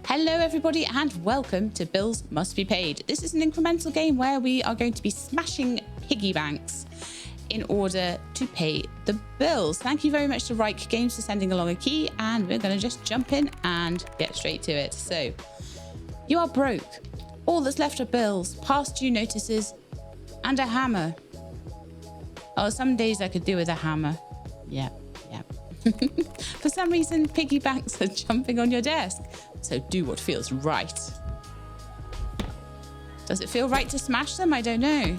Hello everybody and welcome to Bills Must Be Paid. This is an incremental game where we are going to be smashing piggy banks in order to pay the bills. Thank you very much to Rike Games for sending along a key, and we're going to just jump in and get straight to it. So, you are broke. All that's left are bills, past due notices, and a hammer. Oh, some days I could do with a hammer. Yeah. For some reason, piggy banks are jumping on your desk. So do what feels right. Does it feel right to smash them? I don't know.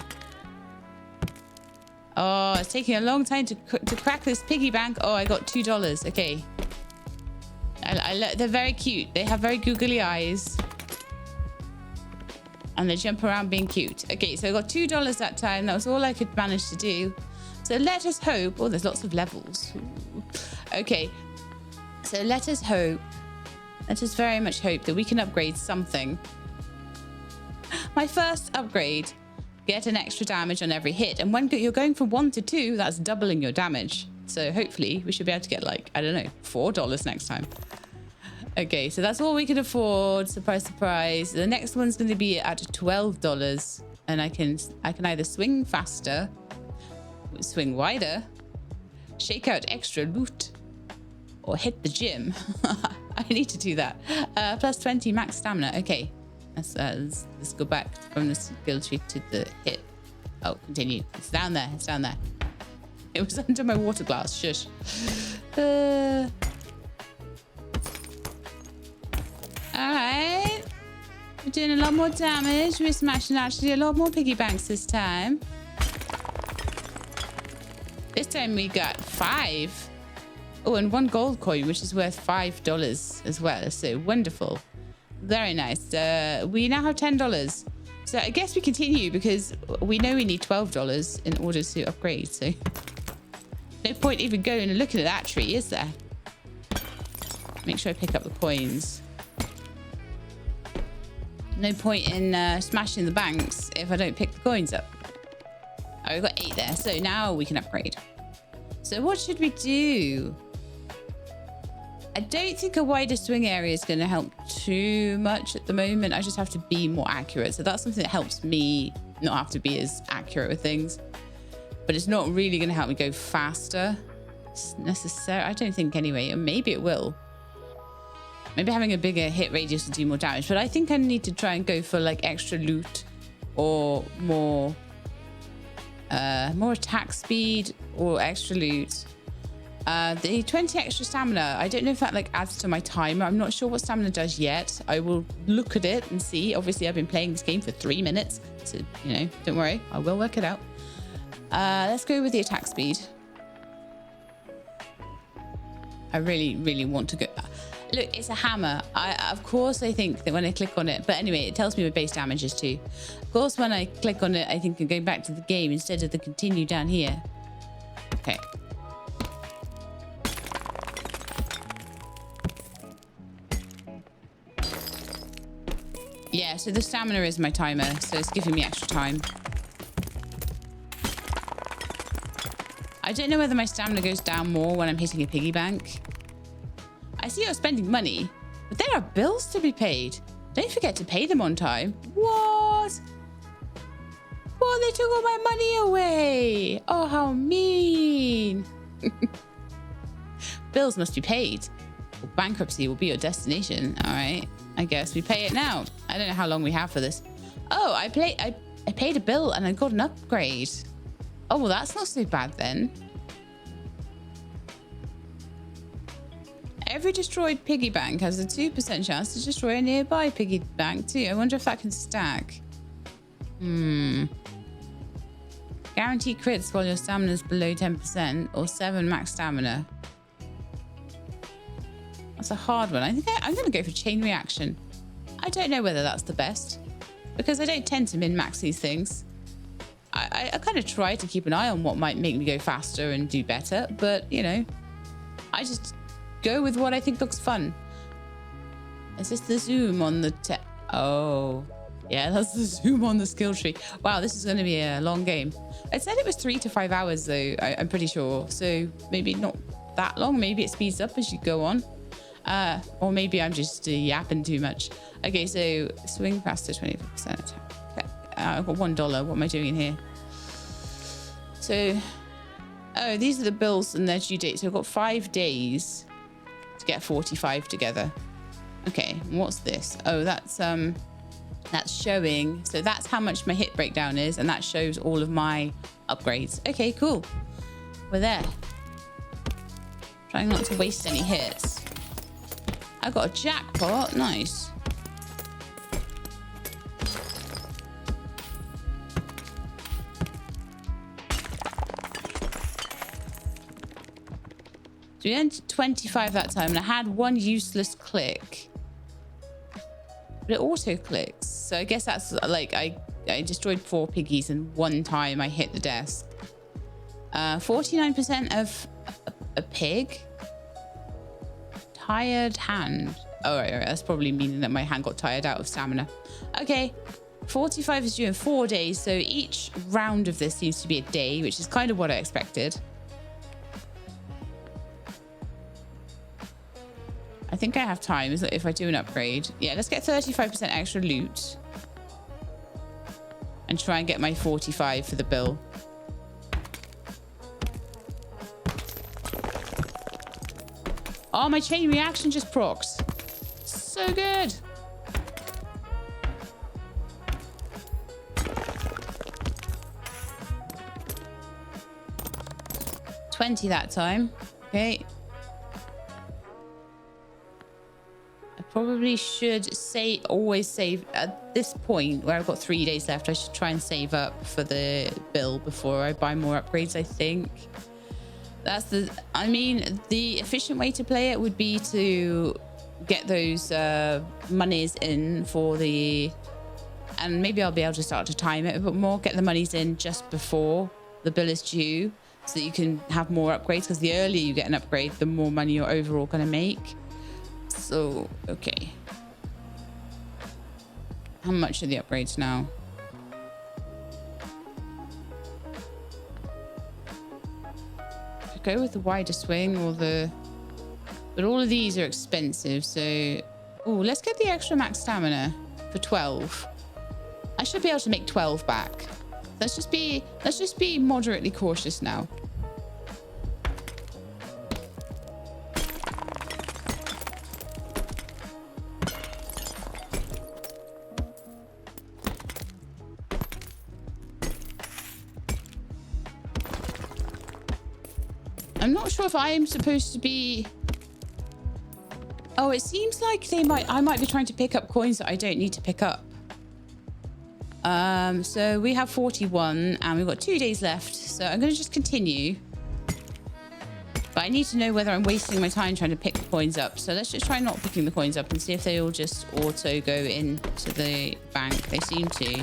Oh, it's taking a long time to crack this piggy bank. Oh, I got $2. Okay. They're very cute. They have very googly eyes. And they jump around being cute. Okay, so I got $2 that time. That was all I could manage to do. So let us hope. Oh, there's lots of levels. Okay. So let us hope. Let us very much hope that we can upgrade something. My first upgrade. Get an extra damage on every hit. And when you're going from 1 to 2, that's doubling your damage. So hopefully we should be able to get like, I don't know, $4 next time. Okay, so that's all we can afford. Surprise, surprise. The next one's going to be at $12. And I can either swing faster, swing wider, shake out extra loot, or hit the gym. I need to do that. Plus 20 max stamina. Okay, let's go back from the skill tree to the hit. Oh, continue. It's down there. It's down there. It was under my water glass. Shush. All right. We're doing a lot more damage. We're smashing actually a lot more piggy banks this time. This time we got 5. Oh, and 1 gold coin, which is worth $5 as well. So wonderful. Very nice. We now have $10. So I guess we continue because we know we need $12 in order to upgrade. So no point even going and looking at that tree, is there? Make sure I pick up the coins. No point in smashing the banks if I don't pick the coins up. Oh, we've got 8 there. So now we can upgrade. So what should we do? I don't think a wider swing area is going to help too much at the moment. I just have to be more accurate. So that's something that helps me not have to be as accurate with things. But it's not really going to help me go faster. It's necessary. I don't think anyway. Maybe it will. Maybe having a bigger hit radius will do more damage. But I think I need to try and go for like extra loot or more attack speed or extra loot. The 20 extra stamina, I don't know if that like adds to my timer. I'm not sure what stamina does yet. I will look at it and see. Obviously, I've been playing this game for 3 minutes. So, you know, don't worry. I will work it out. Let's go with the attack speed. I really, really want to go. Look, it's a hammer. Of course, I think that when I click on it, but anyway, it tells me my base damage is 2. Of course, when I click on it, I think I'm going back to the game instead of the continue down here. Okay. Yeah, so the stamina is my timer, so it's giving me extra time. I don't know whether my stamina goes down more when I'm hitting a piggy bank. I see you're spending money, but there are bills to be paid. Don't forget to pay them on time. What? Well, they took all my money away. Oh, how mean. Bills must be paid. Or bankruptcy will be your destination. All right. I guess we pay it now. I don't know how long we have for this. Oh, I paid a bill and I got an upgrade. Oh, well, that's not so bad then. Every destroyed piggy bank has a 2% chance to destroy a nearby piggy bank too. I wonder if that can stack. Guarantee crits while your stamina is below 10% or 7 max stamina. That's a hard one. I think I'm going to go for chain reaction. I don't know whether that's the best because I don't tend to min-max these things. I kind of try to keep an eye on what might make me go faster and do better, but you know, I just go with what I think looks fun. Is this the zoom on the Oh, yeah, that's the zoom on the skill tree. Wow, this is going to be a long game. It said it was 3 to 5 hours though, I'm pretty sure. So maybe not that long. Maybe it speeds up as you go on. Or maybe I'm just yapping too much. Okay, so swing faster, 24% attack. Okay. I've got $1. What am I doing in here? So, oh, these are the bills and their due date. So I've got 5 days to get 45 together. Okay, what's this? Oh, that's showing. So that's how much my hit breakdown is, and that shows all of my upgrades. Okay, cool. We're there. Trying not to waste any hits. I got a jackpot. Nice. So we entered 25 that time, and I had one useless click. But it auto clicks. So I guess that's like I destroyed 4 piggies, and one time I hit the desk. 49% of a pig. Tired hand. Oh, right. That's probably meaning that my hand got tired out of stamina. Okay. 45 is due in 4 days. So each round of this seems to be a day, which is kind of what I expected. I think I have time if I do an upgrade. Yeah, let's get 35% extra loot. And try and get my 45 for the bill. Oh, my chain reaction just procs. So good. $20 that time. Okay. Probably should always save at this point where I've got 3 days left. I should try and save up for the bill before I buy more upgrades. I think that's the efficient way to play it would be to get those monies in for and maybe I'll be able to start to time it a bit more, get the monies in just before the bill is due so that you can have more upgrades, because the earlier you get an upgrade, the more money you're overall going to make. So, okay. How much are the upgrades now? Go with the wider swing or but all of these are expensive. So, oh, let's get the extra max stamina for 12. I should be able to make 12 back. Let's just be moderately cautious now. I'm not sure if I am supposed to be... Oh, it seems like I might be trying to pick up coins that I don't need to pick up. So we have 41 and we've got 2 days left. So I'm going to just continue. But I need to know whether I'm wasting my time trying to pick the coins up. So let's just try not picking the coins up and see if they all just auto go into the bank. They seem to.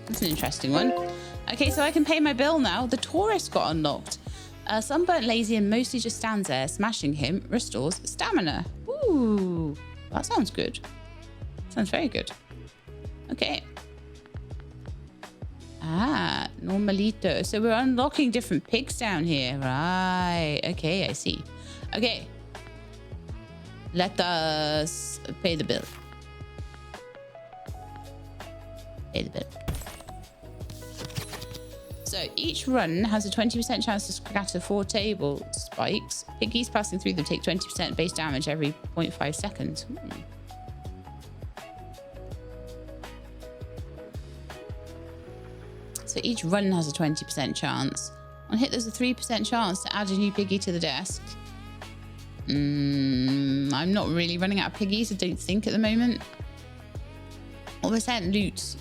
That's an interesting one. Okay, so I can pay my bill now. The tourist got unlocked. Sunburnt, lazy, and mostly just stands there. Smashing him restores stamina. Ooh, that sounds good. Sounds very good. Okay. Ah, normalito. So we're unlocking different pigs down here. Right. Okay, I see. Okay. Let us pay the bill. Pay the bill. So each run has a 20% chance to scatter 4 table spikes. Piggies passing through them take 20% base damage every 0.5 seconds. So each run has a 20% chance. On hit, there's a 3% chance to add a new piggy to the desk. I'm not really running out of piggies, I don't think, at the moment. What percent loot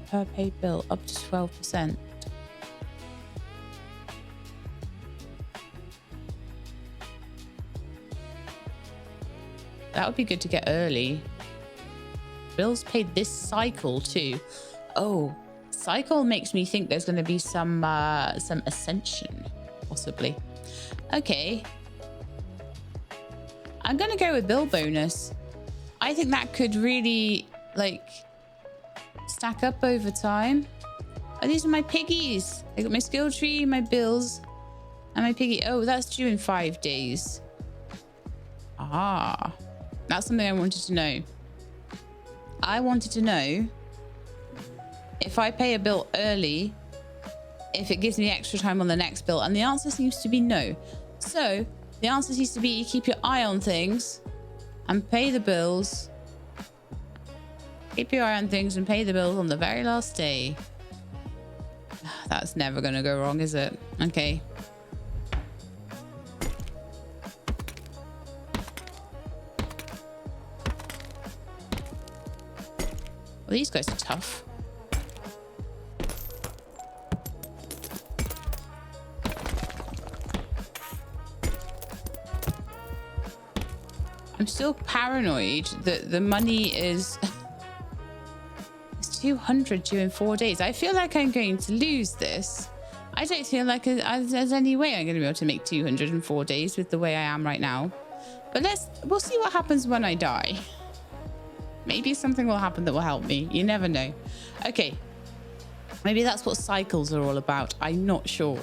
per paid bill? Up to 12%. That would be good to get early. Bills paid this cycle too. Oh, cycle makes me think there's going to be some ascension, possibly. Okay. I'm going to go with bill bonus. I think that could really, like, stack up over time. Oh, these are my piggies. I got my skill tree, my bills, and my piggy. Oh, that's due in 5 days. Ah, that's something I wanted to know. I wanted to know if I pay a bill early, if it gives me extra time on the next bill. And the answer seems to be no. So the answer seems to be keep your eye on things and pay the bills. Keep your eye on things and pay the bills on the very last day. That's never going to go wrong, is it? Okay. Well, these guys are tough. I'm still paranoid that the money is... it's 200 due in 4 days. I feel like I'm going to lose this. I don't feel like there's any way I'm going to be able to make 200 in 4 days with the way I am right now. But we'll see what happens when I die. Maybe something will happen that will help me. You never know. Okay. Maybe that's what cycles are all about. I'm not sure.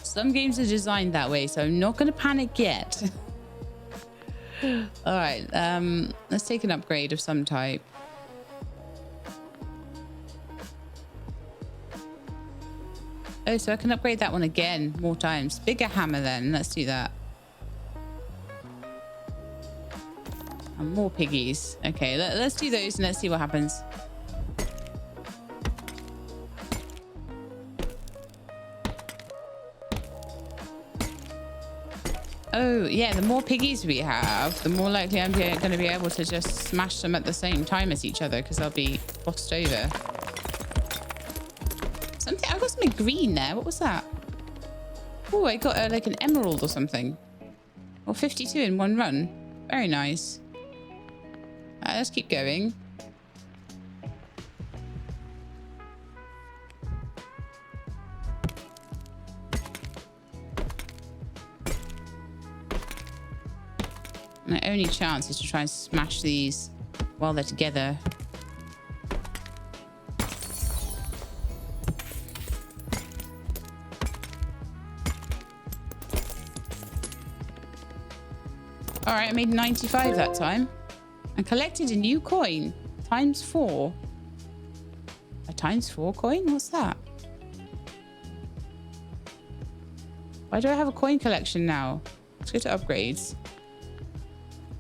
Some games are designed that way, so I'm not going to panic yet. All right. Let's take an upgrade of some type. Oh, so I can upgrade that one again more times. Bigger hammer then. Let's do that. And more piggies. Okay, let's do those and let's see what happens. Oh, yeah, the more piggies we have, the more likely I'm going to be able to just smash them at the same time as each other because they'll be bossed over. I got something green there. What was that? Oh, I got like an emerald or something. Or 52 in one run. Very nice. Let's keep going. My only chance is to try and smash these while they're together. All right, I made 95 that time. I collected a new coin, ×4. A ×4 coin? What's that? Why do I have a coin collection now? Let's go to upgrades.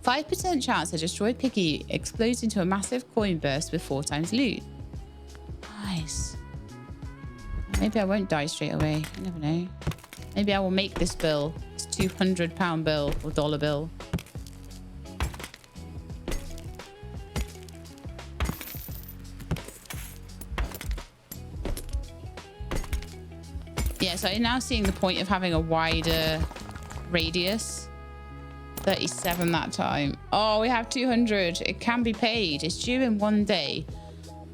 5% chance a destroyed piggy explodes into a massive coin burst with 4 times loot. Nice. Maybe I won't die straight away. You never know. Maybe I will make this bill. This £200 bill or dollar bill. Yeah, so I'm now seeing the point of having a wider radius. 37 that time. Oh, we have 200. It can be paid. It's due in 1 day.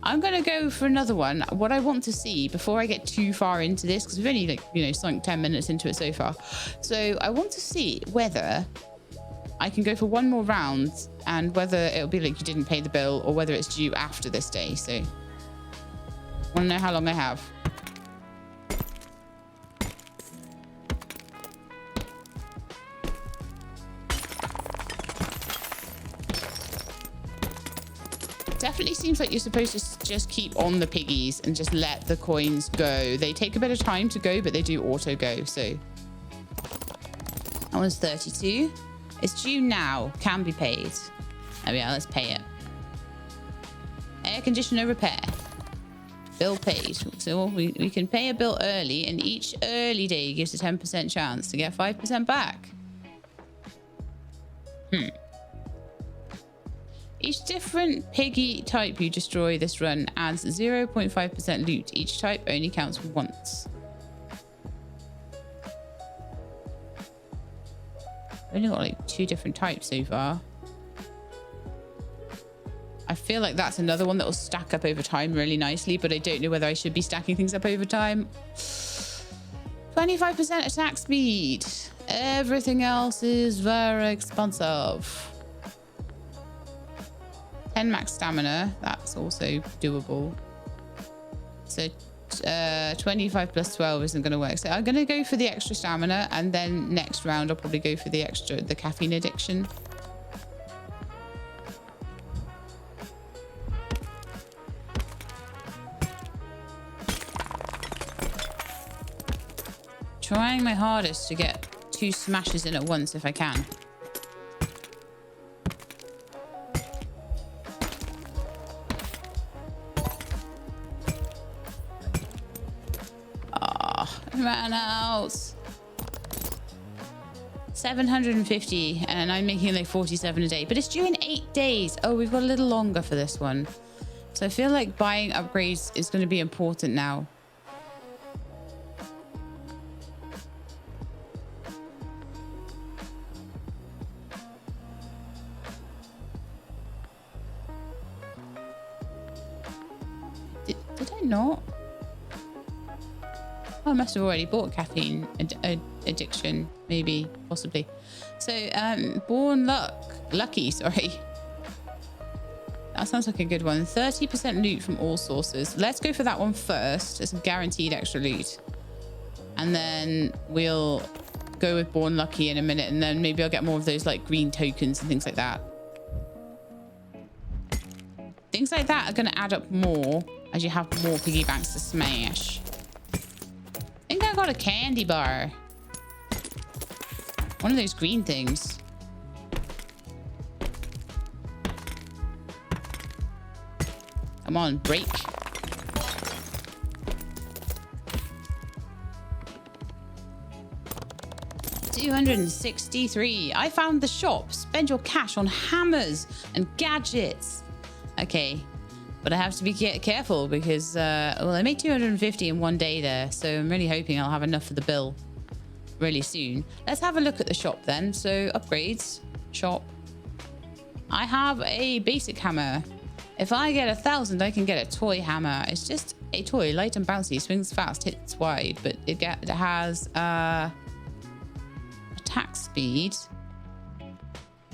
I'm going to go for another one. What I want to see before I get too far into this, because we've only sunk 10 minutes into it so far. So I want to see whether I can go for one more round and whether it'll be like you didn't pay the bill or whether it's due after this day. So I want to know how long I have. Definitely seems like you're supposed to just keep on the piggies and just let the coins go. They take a bit of time to go, but they do auto go. So that one's 32. It's due now. Can be paid. There we are. Let's pay it. Air conditioner repair. Bill paid. So we can pay a bill early, and each early day gives a 10% chance to get 5% back. Each different piggy type you destroy this run adds 0.5% loot. Each type only counts once. I've only got like 2 different types so far. I feel like that's another one that will stack up over time really nicely, but I don't know whether I should be stacking things up over time. 25% attack speed. Everything else is very expensive. 10 max stamina. That's also doable. So 25 plus 12 isn't going to work. So I'm going to go for the extra stamina, and then next round I'll probably go for the caffeine addiction. Trying my hardest to get 2 smashes in at once if I can. Ran out. 750, and I'm making like 47 a day, but it's due in 8 days. Oh, we've got a little longer for this one, so I feel like buying upgrades is going to be important now. Did I not? I must have already bought caffeine addiction, maybe, possibly. So, lucky, sorry. That sounds like a good one. 30% loot from all sources. Let's go for that one first. It's a guaranteed extra loot. And then we'll go with Born Lucky in a minute, and then maybe I'll get more of those like green tokens and things like that. Things like that are going to add up more as you have more piggy banks to smash. I think I got a candy bar. One of those green things. Come on, break. $263. I found the shop. Spend your cash on hammers and gadgets. Okay. But I have to be careful because, well, I made 250 in one day there. So I'm really hoping I'll have enough for the bill really soon. Let's have a look at the shop then. So upgrades, shop. I have a basic hammer. If I get 1,000, I can get a toy hammer. It's just a toy, light and bouncy, swings fast, hits wide, but it has attack speed.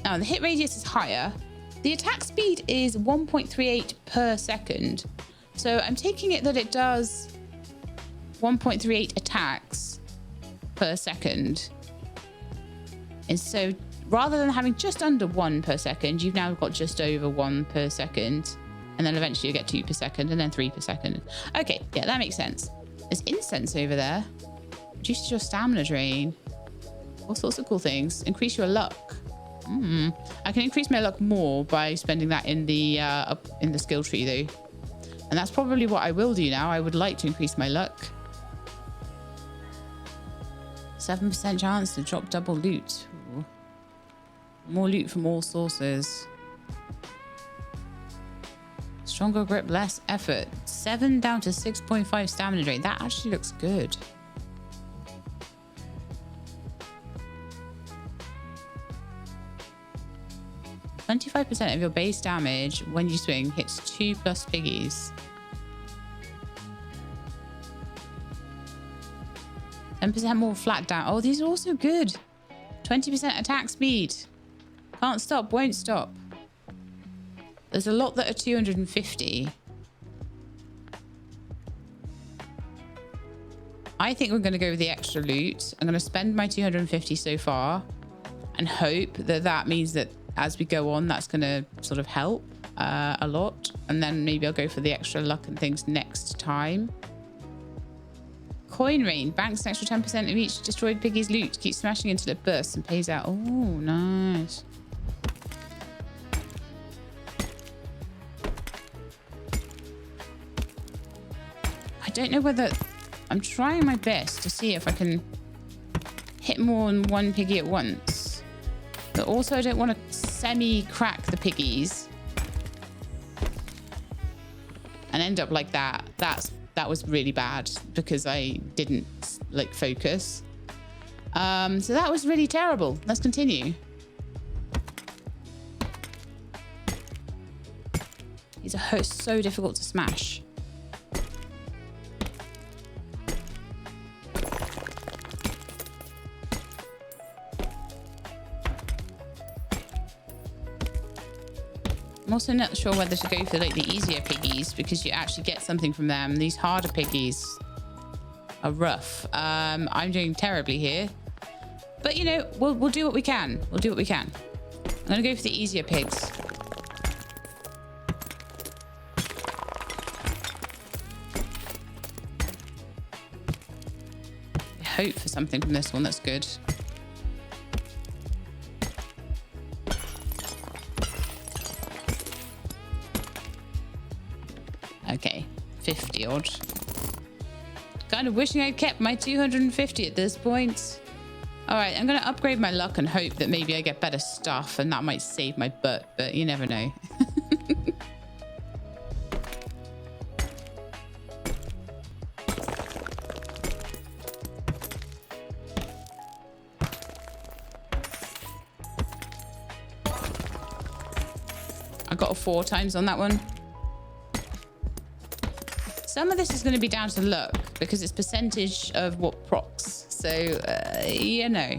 Now the hit radius is higher. The attack speed is 1.38 per second. So I'm taking it that it does 1.38 attacks per second. And so rather than having just under 1 per second, you've now got just over 1 per second. And then eventually you get 2 per second and then 3 per second. Okay, yeah, that makes sense. There's incense over there. Reduces your stamina drain. All sorts of cool things. Increase your luck. I can increase my luck more by spending that in the skill tree though. And that's probably what I will do now. I would like to increase my luck. 7% chance to drop double loot. Ooh. More loot from all sources. Stronger grip, less effort. 7 down to 6.5 stamina drain. That actually looks good. %25% of your base damage when you swing hits 2 plus piggies. 10% more flat down. Oh, these are also good. 20% attack speed. Can't stop, won't stop. There's a lot that are 250. I think we're going to go with the extra loot. I'm going to spend my 250 so far and hope that that means that as we go on, that's going to sort of help a lot. And then maybe I'll go for the extra luck and things next time. Coin rain. Banks an extra 10% of each destroyed piggy's loot. Keep smashing until it bursts and pays out. Oh, nice. I don't know whether... I'm trying my best to see if I can hit more than one piggy at once. But also I don't want to semi-crack the piggies and end up like that. That was really bad because I didn't like focus. So that was really terrible. Let's continue. These are so difficult to smash. also not sure whether to go for like the easier piggies because you actually get something from them. These harder piggies are rough. I'm doing terribly here, but you know, we'll do what we can. We'll do what we can. I'm gonna go for the easier pigs. I hope for something from this one that's good. Okay, 50 odd. Kind of wishing I'd kept my 250 at this point. All right, I'm going to upgrade my luck and hope that maybe I get better stuff and that might save my butt, but you never know. I got a 4 times on that one. Some of this is going to be down to luck because it's percentage of what procs. So, you know,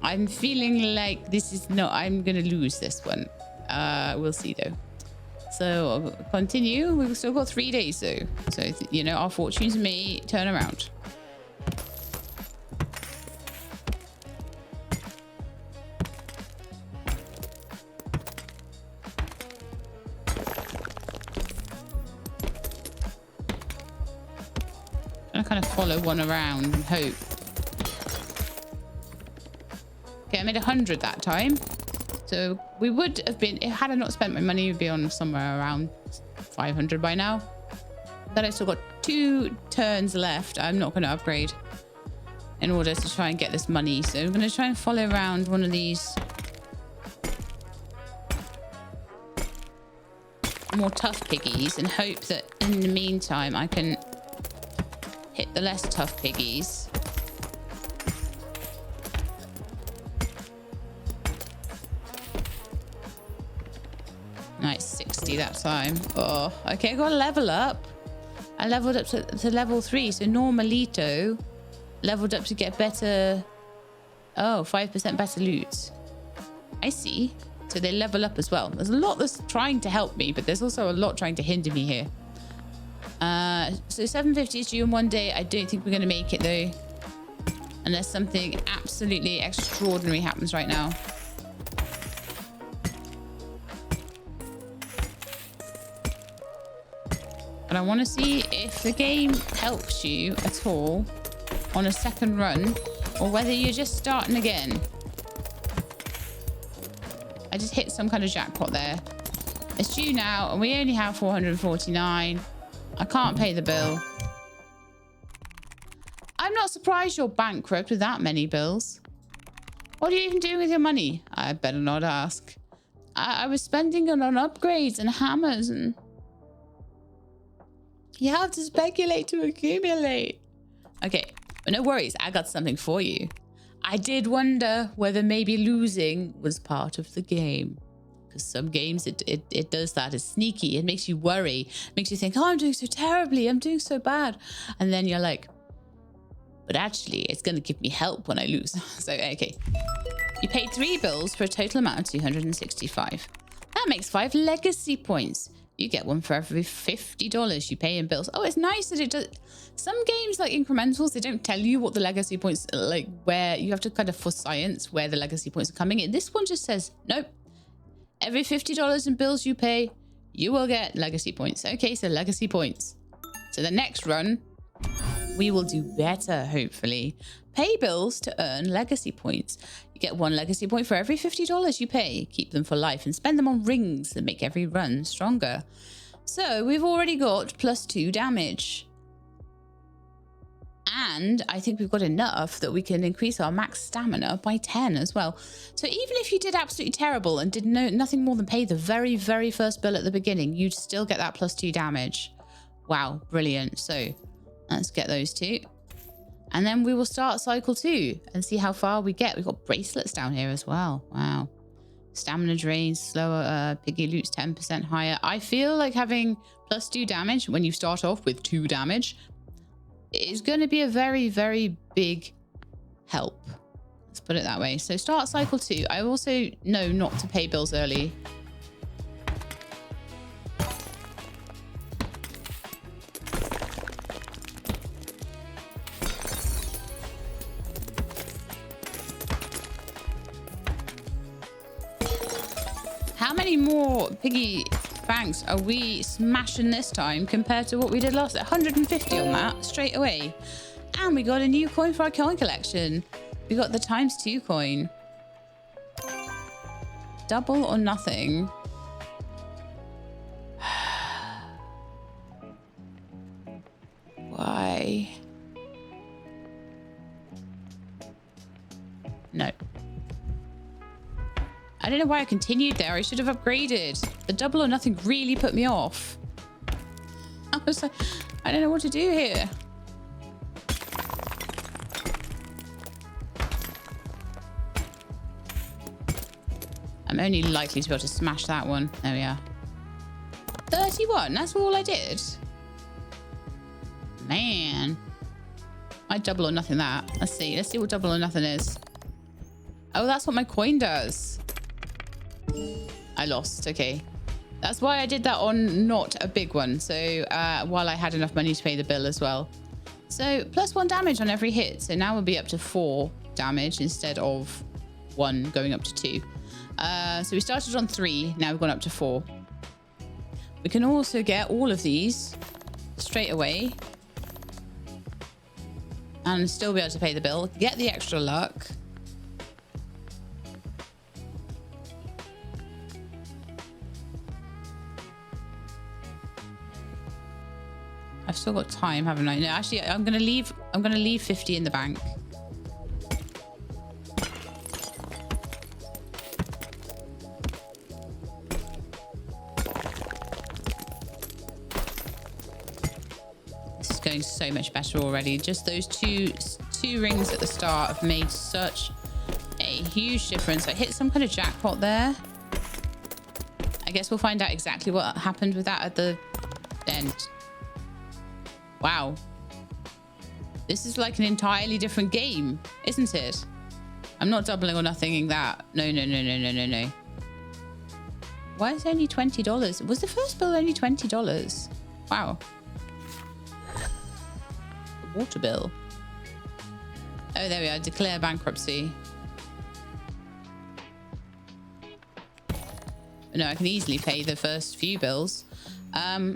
I'm feeling like this is not, I'm going to lose this one. We'll see though. So continue. We've still got 3 days though. So, you know, our fortunes may turn around. I kind of follow one around and hope. Okay, I made 100 that time. So we would have been, had I not spent my money, we'd be on somewhere around 500 by now. But I've still got 2 turns left. I'm not going to upgrade in order to try and get this money. So I'm going to try and follow around one of these more tough piggies and hope that in the meantime I can hit the less tough piggies. Nice, 60 that time. Oh, okay, I got a level up. I leveled up to level 3. So Normalito leveled up to get better. Oh, 5% better loot. I see. So they level up as well. There's a lot that's trying to help me, but there's also a lot trying to hinder me here. So 750 is due in 1 day. I don't think we're going to make it though, unless something absolutely extraordinary happens right now. But I want to see if the game helps you at all on a second run or whether you're just starting again. I just hit some kind of jackpot there. It's due now and we only have 449. I can't pay the bill. I'm not surprised you're bankrupt with that many bills. What are you even doing with your money? I better not ask. I was spending it on upgrades and hammers and... You have to speculate to accumulate. Okay, but no worries. I got something for you. I did wonder whether maybe losing was part of the game. Because some games, it does that. It's sneaky. It makes you worry. It makes you think, oh, I'm doing so terribly. I'm doing so bad. And then you're like, but actually, it's going to give me help when I lose. So, okay. You paid 3 bills for a total amount of 265. That makes 5 legacy points. You get one for every $50 you pay in bills. Oh, it's nice that it does. Some games like Incrementals, they don't tell you what the legacy points, like where you have to kind of for science where the legacy points are coming in. This one just says, nope. Every $50 in bills you pay, you will get legacy points. Okay, so legacy points. So the next run, we will do better, hopefully. Pay bills to earn legacy points. You get 1 legacy point for every $50 you pay. Keep them for life and spend them on rings that make every run stronger. So we've already got +2 damage. And I think we've got enough that we can increase our max stamina by 10 as well. So even if you did absolutely terrible and did nothing more than pay the very, very first bill at the beginning, you'd still get that +2 damage. Wow, brilliant. So let's get those 2. And then we will start cycle 2 and see how far we get. We've got bracelets down here as well. Wow. Stamina drains slower, Piggy loots 10% higher. I feel like having +2 damage when you start off with 2 damage is going to be a very, very big help. Let's put it that way. So start cycle 2. I also know not to pay bills early. many more piggy banks are we smashing this time compared to what we did last? 150 on that straight away. And we got a new coin for our coin collection. We got the ×2 coin. Double or nothing. Why? No. I don't know why I continued there. I should have upgraded. The double or nothing really put me off. I was like, I don't know what to do here. I'm only likely to be able to smash that one. There we are. 31. That's all I did. Man. I double or nothing that. Let's see. Let's see what double or nothing is. Oh, that's what my coin does. I lost. Okay. That's why I did that on not a big one. So while I had enough money to pay the bill as well. So +1 damage on every hit. So now we'll be up to 4 damage instead of 1 going up to 2. So we started on 3. Now we've gone up to 4. We can also get all of these straight away. And still be able to pay the bill. Get the extra luck. I've still got time, haven't I? No, actually, I'm gonna leave 50 in the bank. This is going so much better already. Just those two rings at the start have made such a huge difference. I hit some kind of jackpot there. I guess we'll find out exactly what happened with that at the end. Wow. This is like an entirely different game, isn't it? I'm not doubling or nothinging that. No, no, no, no, no, no, no. Why is it only $20? Was the first bill only $20? Wow. The water bill. Oh, there we are. Declare bankruptcy. No, I can easily pay the first few bills.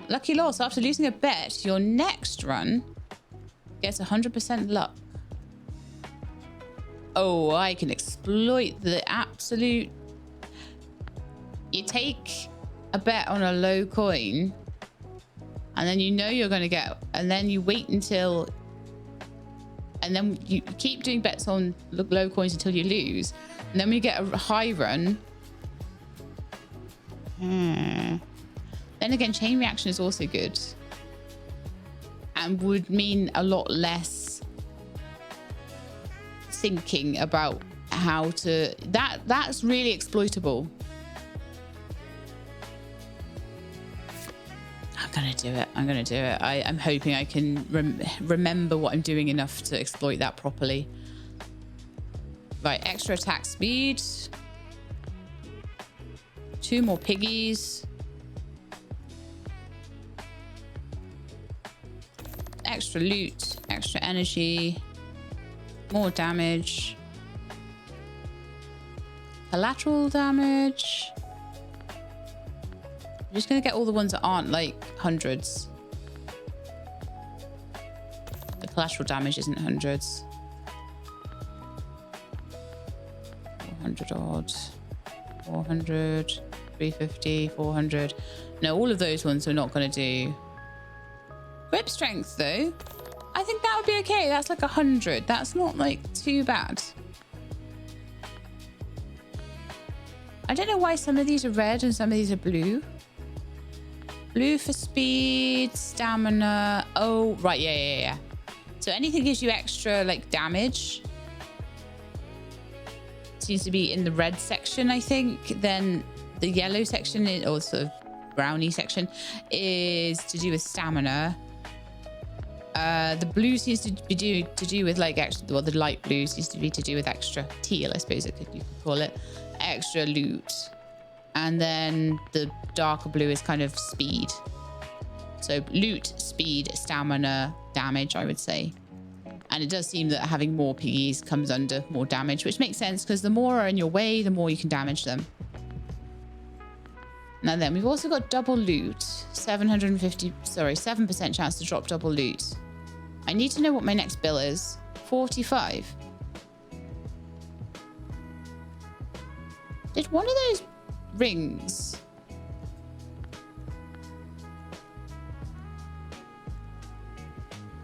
Lucky loss. After losing a bet, your next run gets 100% luck. Oh, I can exploit the absolute... You take a bet on a low coin, and then you know you're going to get... And then you wait until... And then you keep doing bets on low coins until you lose. And then when you get a high run... Then again, chain reaction is also good and would mean a lot less thinking about how to... That's really exploitable. I'm gonna do it. I'm gonna do it. I'm hoping I can remember what I'm doing enough to exploit that properly. Right, extra attack speed. 2 more piggies. Extra loot, extra energy, more damage, collateral damage. I'm just gonna get all the ones that aren't like hundreds. The collateral damage isn't hundreds. 400 odd, 400, 350, 400. No, all of those ones we're not gonna do. Grip strength, though, I think that would be okay. That's like 100. That's not like too bad. I don't know why some of these are red and some of these are blue. Blue for speed, stamina. Oh, right. Yeah. So anything gives you extra like damage seems to be in the red section, I think. Then the yellow section, or sort of brownie section, is to do with stamina. The blue seems to be to do with like extra, well, the light blue seems to be to do with extra teal, I suppose you could call it, extra loot. And then the darker blue is kind of speed. So loot, speed, stamina, damage, I would say. And it does seem that having more piggies comes under more damage, which makes sense because the more are in your way, the more you can damage them. Now then, we've also got double loot. 7% chance to drop double loot. I need to know what my next bill is. 45. Did one of those rings...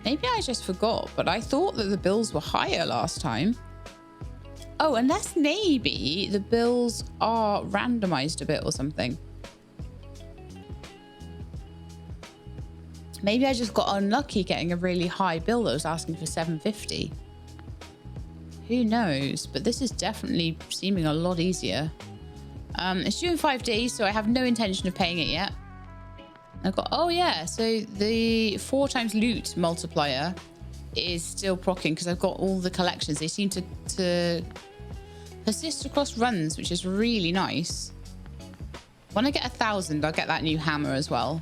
Maybe I just forgot, but I thought that the bills were higher last time. Oh, unless maybe the bills are randomized a bit or something. Maybe I just got unlucky getting a really high bill that was asking for 750. Who knows? But this is definitely seeming a lot easier. It's due in 5 days, so I have no intention of paying it yet. I've got, oh yeah, so the 4 times loot multiplier is still proccing because I've got all the collections. They seem to persist across runs, which is really nice. When I get 1,000, I'll get that new hammer as well.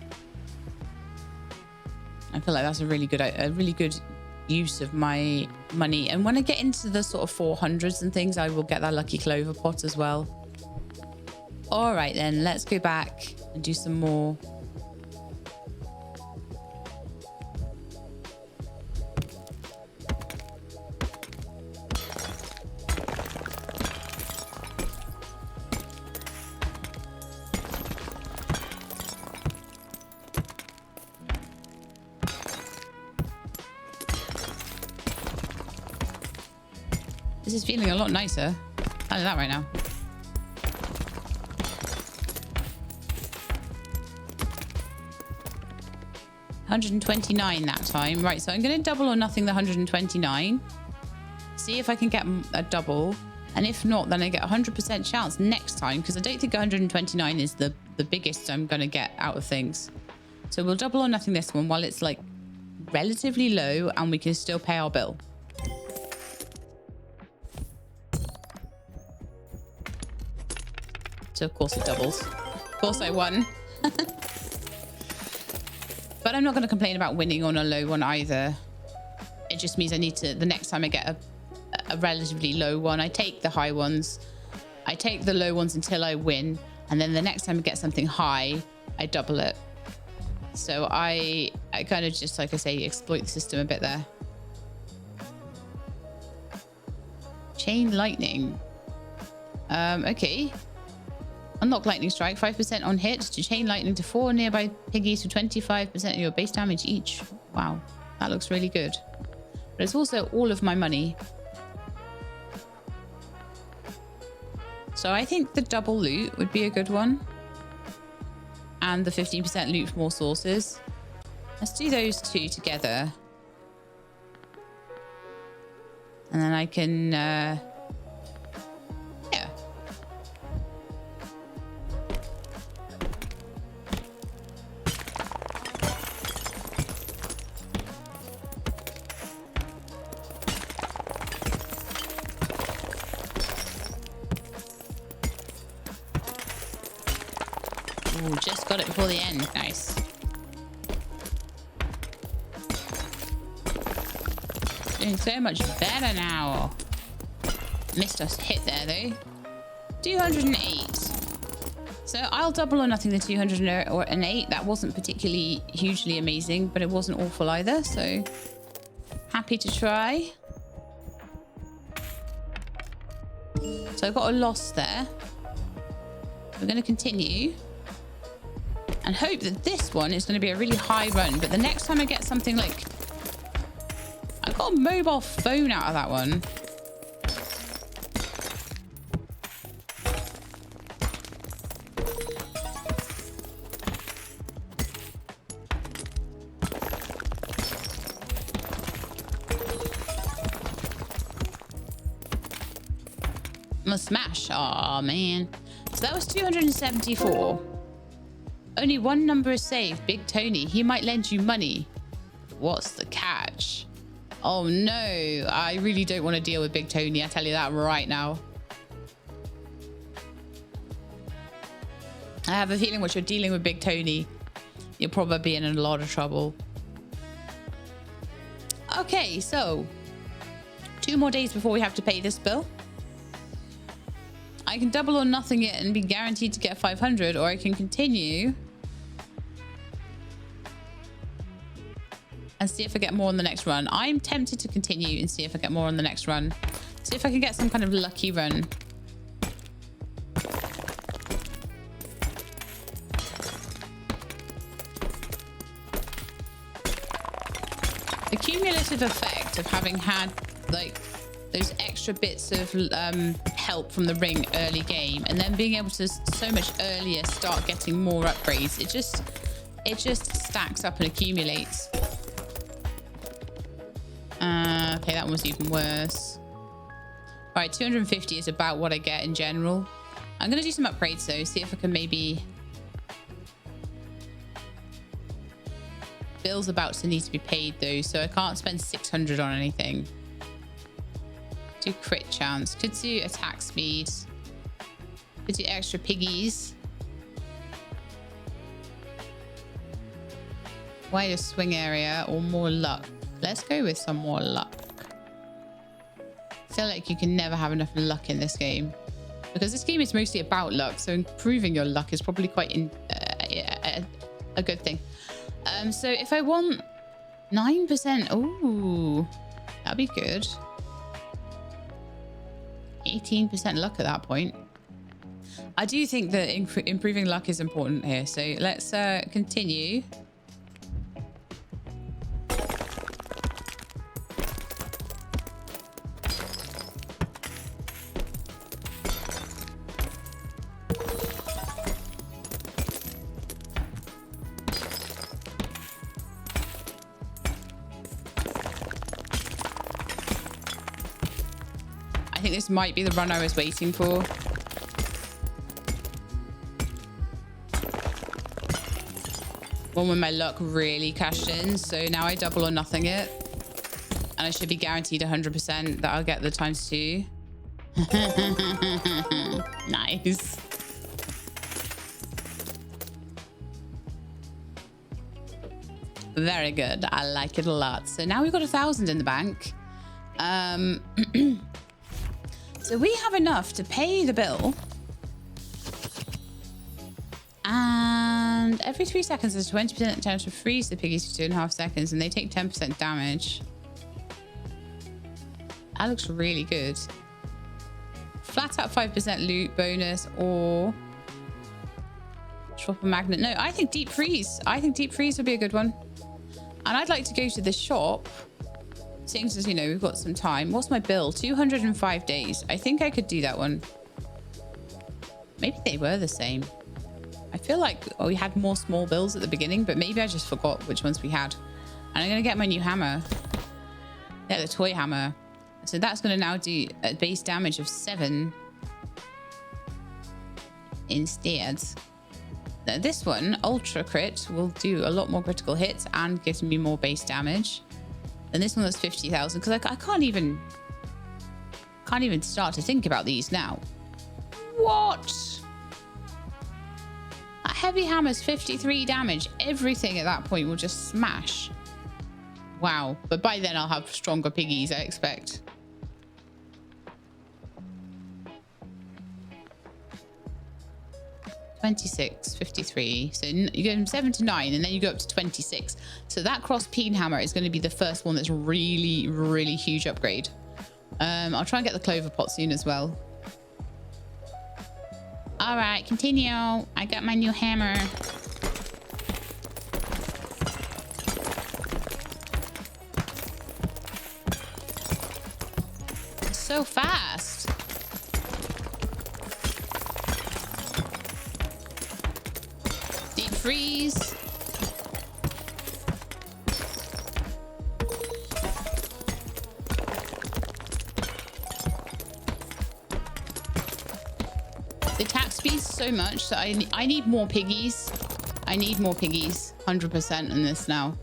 I feel like that's a really good use of my money. And when I get into the sort of 400s and things, I will get that lucky clover pot as well. All right, then let's go back and do some more. This is feeling a lot nicer. How's that right now? $129 that time. Right, so I'm going to double or nothing the 129. See if I can get a double. And if not, then I get 100% chance next time, because I don't think 129 is the biggest I'm going to get out of things. So we'll double or nothing this one while it's like relatively low and we can still pay our bill. So of course it doubles. Of course I won. But I'm not going to complain about winning on a low one either. It just means I need to, the next time I get a relatively low one, I take the high ones. I take the low ones until I win. And then the next time I get something high, I double it. So I kind of just, like I say, exploit the system a bit there. Chain lightning. Okay. Unlock lightning strike, 5% on hit to chain lightning to 4 nearby piggies for 25% of your base damage each. Wow, that looks really good. But it's also all of my money. So I think the double loot would be a good one. And the 15% loot for more sources. Let's do those two together. And then I can... yeah. Ooh, just got it before the end. Nice. Doing so much better now. Missed us hit there though. 208. So I'll double or nothing the 208. That wasn't particularly hugely amazing, but it wasn't awful either. So happy to try. So I got a loss there. We're going to continue. And hope that this one is going to be a really high run. But the next time I get something like... I got a mobile phone out of that one. I'm gonna smash. Oh man. So that was 274. Only one number is saved. Big Tony. He might lend you money. What's the catch? Oh no. I really don't want to deal with Big Tony. I tell you that right now. I have a feeling once you're dealing with Big Tony, you'll probably be in a lot of trouble. Okay, so 2 more days before we have to pay this bill. I can double or nothing it and be guaranteed to get 500, or I can continue and see if I get more on the next run. I'm tempted to continue and see if I get more on the next run. See if I can get some kind of lucky run. The cumulative effect of having had like those extra bits of help from the ring early game, and then being able to so much earlier start getting more upgrades, it just stacks up and accumulates. Okay, that one was even worse. All right, 250 is about what I get in general. I'm gonna do some upgrades though, see if I can maybe... Bill's about to need to be paid though, so I can't spend 600 on anything. Do crit chance, could do attack speed, could do extra piggies, wider swing area, or more luck. Let's go with some more luck. I feel like you can never have enough luck in this game, because this game is mostly about luck, so improving your luck is probably quite a good thing. So if I want 9%, oh, that'd be good. 18% luck at that point. I do think that improving luck is important here. So let's continue. I think this might be the run I was waiting for. One when my luck really cashed in. So now I double or nothing it. And I should be guaranteed 100% that I'll get the ×2. Nice. Very good. I like it a lot. So now we've got 1,000 in the bank. So we have enough to pay the bill. And every 3 seconds, there's a 20% chance to freeze the piggies for 2.5 seconds, and they take 10% damage. That looks really good. Flat out 5% loot bonus, or swap a magnet. No, I think deep freeze. I think deep freeze would be a good one. And I'd like to go to the shop. Seeing as, you know, we've got some time. What's my bill? 205 days. I think I could do that one. Maybe they were the same. I feel like we had more small bills at the beginning, but maybe I just forgot which ones we had. And I'm going to get my new hammer. Yeah, the toy hammer. So that's going to now do a base damage of 7 instead. Now this one, Ultra Crit, will do a lot more critical hits and gives me more base damage. And this one that's 50,000, because I can't even start to think about these now. What? That heavy hammer's 53 damage. Everything at that point will just smash. Wow. But by then I'll have stronger piggies, I expect. $26, 53. So you go from 7 to 9, and then you go up to 26. So that cross peen hammer is going to be the first one that's really, really huge upgrade. I'll try and get the clover pot soon as well. All right, continue. I got my new hammer. So fast. Deep freeze. The attack speed so much that I need more piggies. I need more piggies. 100% in this now.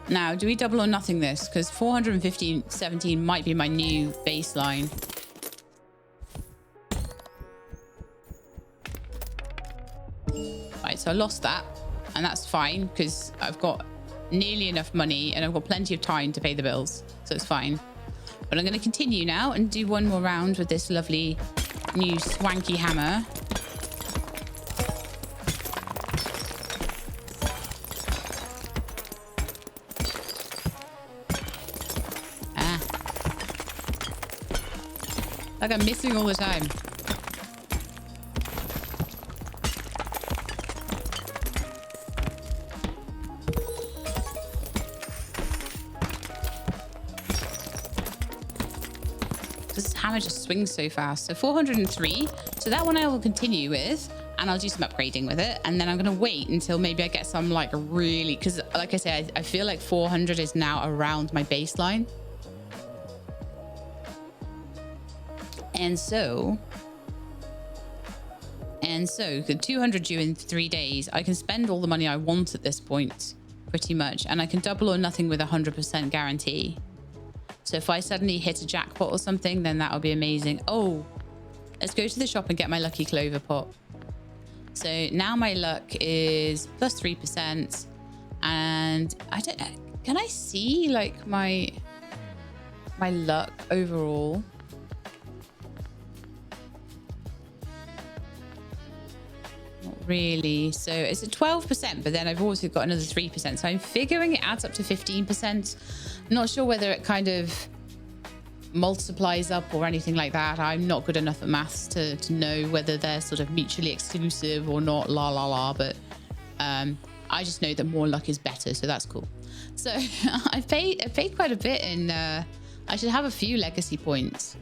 Now, do we double or nothing this? Because 415.17 might be my new baseline. Right, so I lost that. And that's fine because I've got nearly enough money and I've got plenty of time to pay the bills. So it's fine. But I'm going to continue now and do one more round with this lovely new swanky hammer. Like I'm missing all the time. This hammer just swings so fast. So 403. So that one I will continue with, and I'll do some upgrading with it. And then I'm going to wait until maybe I get some like really, because like I say, I feel like 400 is now around my baseline. And so the 200 due in 3 days, I can spend all the money I want at this point, pretty much. And I can double or nothing with 100% guarantee. So if I suddenly hit a jackpot or something, then that would be amazing. Oh, let's go to the shop and get my lucky clover pot. So now my luck is plus 3%. And I don't know, can I see like my luck overall? Not really. So it's at 12%, but then I've also got another 3%. So I'm figuring it adds up to 15%. I'm not sure whether it kind of multiplies up or anything like that. I'm not good enough at maths to know whether they're sort of mutually exclusive or not, but I just know that more luck is better, so that's cool. So I've paid quite a bit in I should have a few legacy points,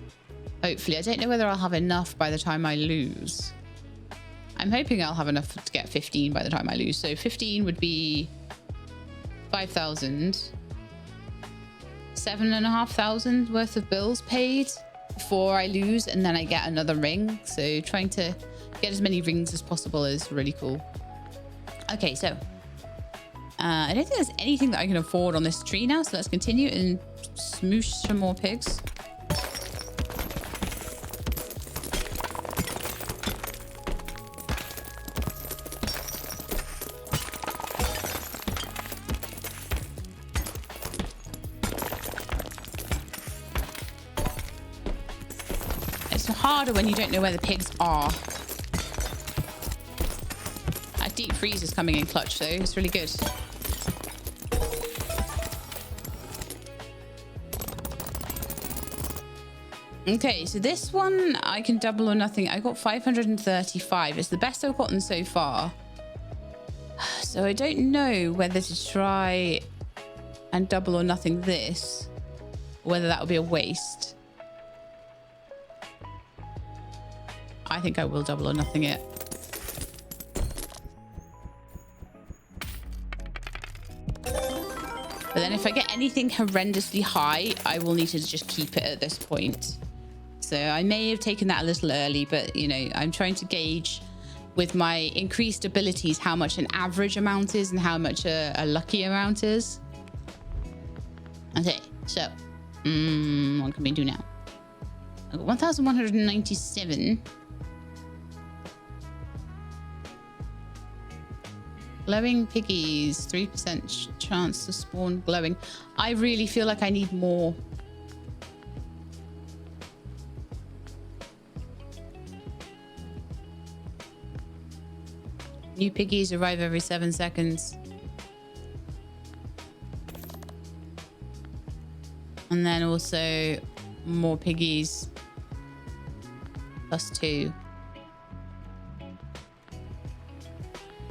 hopefully. I don't know whether I'll have enough by the time I lose. I'm hoping I'll have enough to get 15 by the time I lose. So 15 would be 5,000. 7,500 worth of bills paid before I lose, and then I get another ring. So trying to get as many rings as possible is really cool. Okay, so I don't think there's anything that I can afford on this tree now, so let's continue and smoosh some more pigs. Harder when you don't know where the pigs are. That deep freeze is coming in clutch though. It's really good. Okay, so this one I can double or nothing. I got 535. It's the best I've gotten so far. So I don't know whether to try and double or nothing this, or whether that would be a waste. I think I will double or nothing it. But then if I get anything horrendously high, I will need to just keep it at this point. So I may have taken that a little early, but you know, I'm trying to gauge with my increased abilities how much an average amount is and how much a lucky amount is. Okay, so what can we do now? I've got 1,197. Glowing piggies, 3% chance to spawn glowing. I really feel like I need more. New piggies arrive every 7 seconds. And then also more piggies. +2.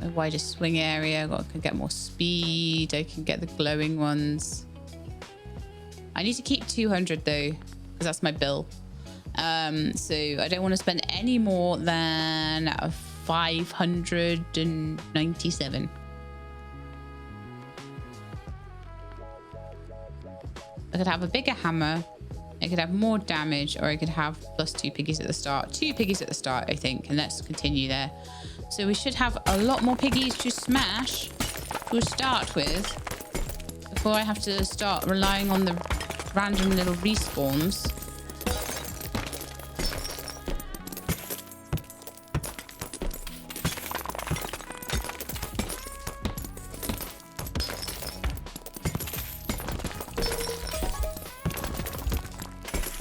A wider swing area. I can get more speed. I can get the glowing ones. I need to keep 200 though, because that's my bill. So I don't want to spend any more than 597. I could have a bigger hammer. I could have more damage, or I could have +2 piggies at the start. 2 piggies at the start, I think, and let's continue there. So we should have a lot more piggies to smash to start with before I have to start relying on the random little respawns.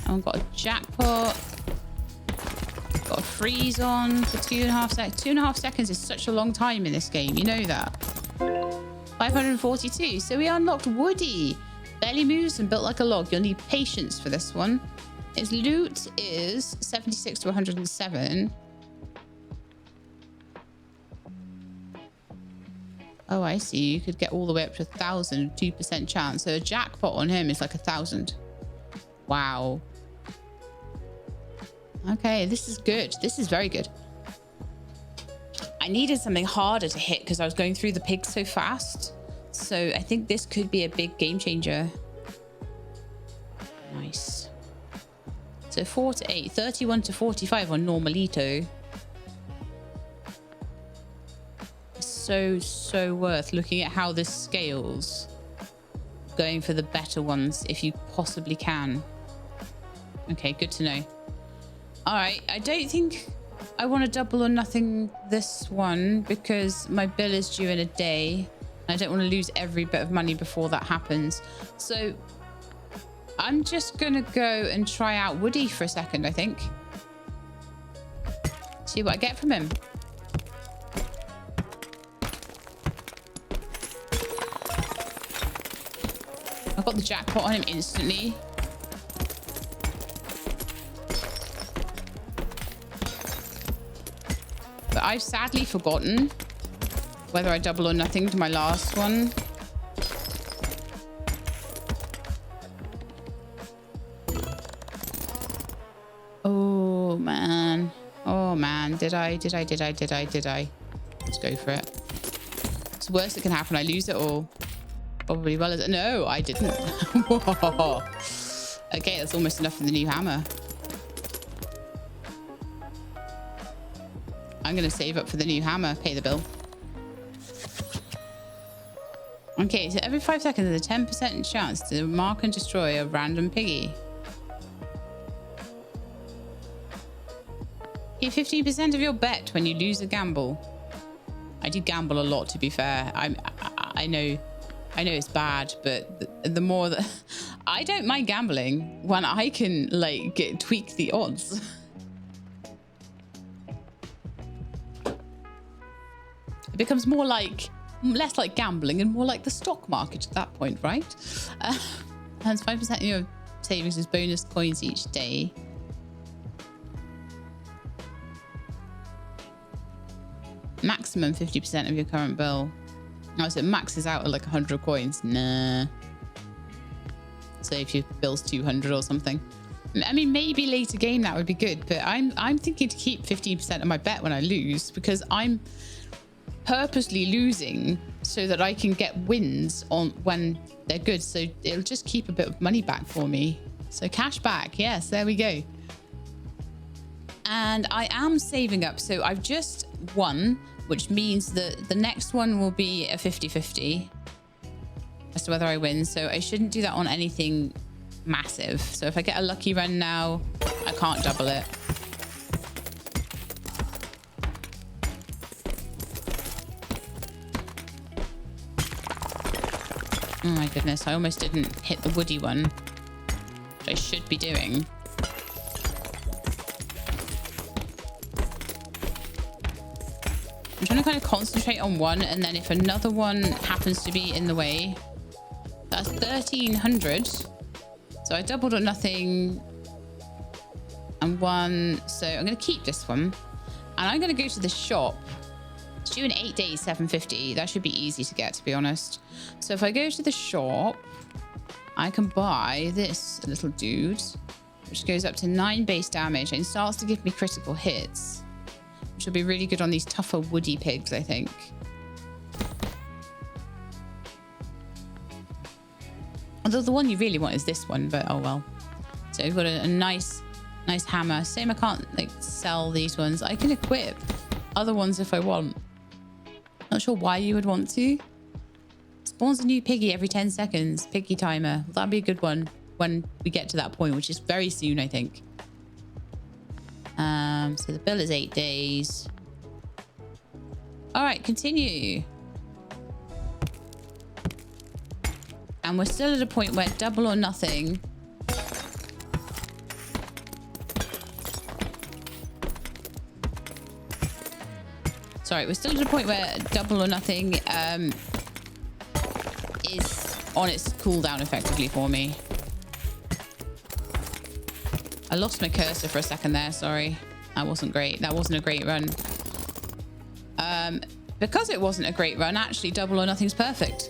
And we've got a jackpot. Got a freeze on for 2.5 seconds. 2.5 seconds is such a long time in this game. You know that. 542. So we unlocked Woody. Barely moves and built like a log. You'll need patience for this one. Its loot is 76 to 107. Oh, I see. You could get all the way up to 1,000, 2% chance. So a jackpot on him is like 1,000. Wow. Okay, this is good. This is very good. I needed something harder to hit because I was going through the pigs so fast. So I think this could be a big game changer. Nice. So 4 to 8, 31 to 45 on Normalito. So worth looking at how this scales. Going for the better ones if you possibly can. Okay, good to know. All right, I don't think I want to double or nothing this one because my bill is due in a day. I don't want to lose every bit of money before that happens. So I'm just going to go and try out Woody for a second, I think. See what I get from him. I got the jackpot on him instantly. But I've sadly forgotten whether I double or nothing to my last one. Oh man. Oh man. Did I? Let's go for it. It's the worst that can happen. I lose it all. Probably well as no, I didn't. Whoa. Okay, that's almost enough for the new hammer. I'm gonna save up for the new hammer, pay the bill. Okay, so every 5 seconds there's a 10% chance to mark and destroy a random piggy. Give 15% of your bet when you lose a gamble. I do gamble a lot, to be fair. I know it's bad, but the more that I don't mind gambling when I can like tweak the odds. It becomes more like less like gambling and more like the stock market at that point, right? And 5% of your savings is bonus coins each day. Maximum 50% of your current bill. Oh, so it maxes out at like 100 coins. Nah. So if your bill's 200 or something. I mean, maybe later game that would be good, but I'm thinking to keep 15% of my bet when I lose because I'm purposely losing so that I can get wins on when they're good. So it'll just keep a bit of money back for me. So cash back. Yes, there we go. And I am saving up. So I've just won, which means that the next one will be a 50-50 as to whether I win. So I shouldn't do that on anything massive. So if I get a lucky run now, I can't double it. Oh my goodness, I almost didn't hit the Woody one, which I should be doing. I'm trying to kind of concentrate on one, and then if another one happens to be in the way, that's 1,300. So I doubled or nothing and one. So I'm going to keep this one, and I'm going to go to the shop. It's due in 8 days, 750. That should be easy to get, to be honest. So if I go to the shop, I can buy this little dude, which goes up to 9 base damage and starts to give me critical hits, which will be really good on these tougher woody pigs, I think. Although the one you really want is this one, but oh well. So we've got a nice hammer. Same, I can't like sell these ones. I can equip other ones if I want. Not sure why you would want to. Spawns a new piggy every 10 seconds. Piggy timer. Well, that'd be a good one when we get to that point, which is very soon, I think. So the bill is 8 days. All right, continue. And we're still at a point where double or nothing Sorry, we're still at a point where double or nothing is on its cooldown effectively for me. I lost my cursor for a second there. Sorry. That wasn't great. That wasn't a great run. Because it wasn't a great run, actually, double or nothing's perfect.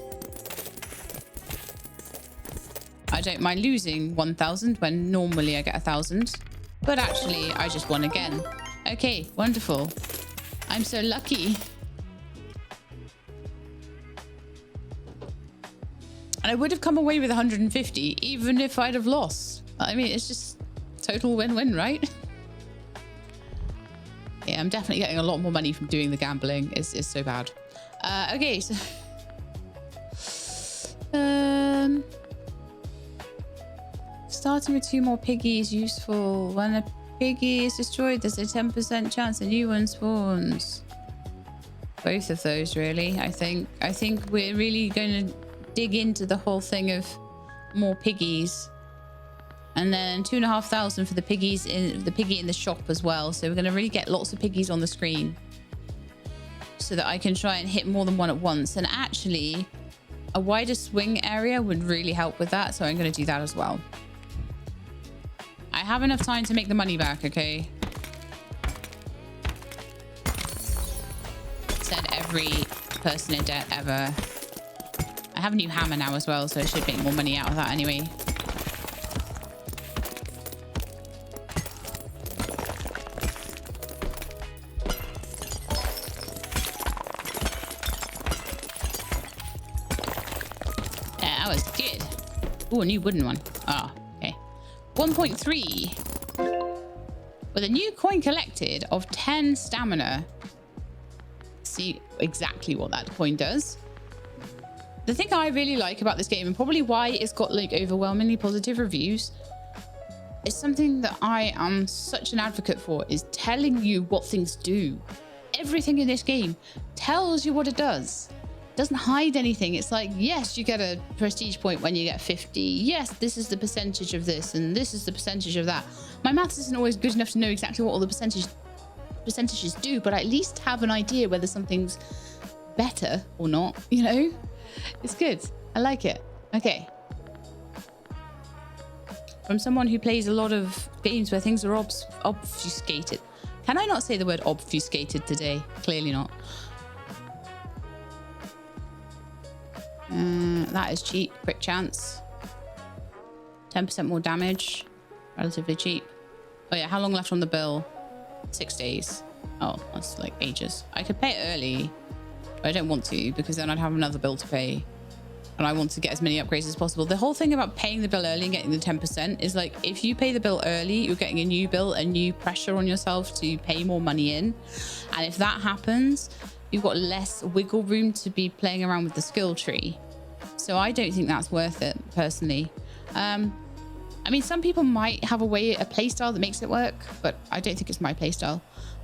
I don't mind losing 1,000 when normally I get 1,000. But actually, I just won again. Okay, wonderful. I'm so lucky. And I would have come away with 150, even if I'd have lost. I mean, it's just total win-win, right? Yeah, I'm definitely getting a lot more money from doing the gambling. It's so bad. Okay, so... starting with 2 more piggies useful. When a piggy is destroyed, there's a 10% chance a new one spawns. Both of those, really, I think. I think we're really going to dig into the whole thing of more piggies. And then 2,500 for the piggies in the piggy in the shop as well. So we're going to really get lots of piggies on the screen so that I can try and hit more than one at once. And actually, a wider swing area would really help with that. So I'm going to do that as well. I have enough time to make the money back, okay? Said every person in debt ever. I have a new hammer now as well, so I should make more money out of that anyway. Yeah, that was good. Ooh, a new wooden one. Ah. 1.3 with a new coin collected of 10 stamina. See exactly what that coin does. The thing I really like about this game, and probably why it's got like overwhelmingly positive reviews, is something that I am such an advocate for, is telling you what things do. Everything in this game tells you what it does. Doesn't hide anything. It's like, yes, you get a prestige point when you get 50. Yes, this is the percentage of this and this is the percentage of that. My maths isn't always good enough to know exactly what all the percentages do, but I at least have an idea whether something's better or not, you know? It's good. I like it. Okay. From someone who plays a lot of games where things are obfuscated. Can I not say the word obfuscated today? Clearly not. That is cheap. Quick chance. 10% more damage. Relatively cheap. Oh yeah, how long left on the bill? 6 days. Oh, that's like ages. I could pay it early, but I don't want to because then I'd have another bill to pay. And I want to get as many upgrades as possible. The whole thing about paying the bill early and getting the 10% is like, if you pay the bill early, you're getting a new bill, a new pressure on yourself to pay more money in. And if that happens, you've got less wiggle room to be playing around with the skill tree. So I don't think that's worth it, personally. I mean, some people might have a playstyle that makes it work, but I don't think it's my playstyle.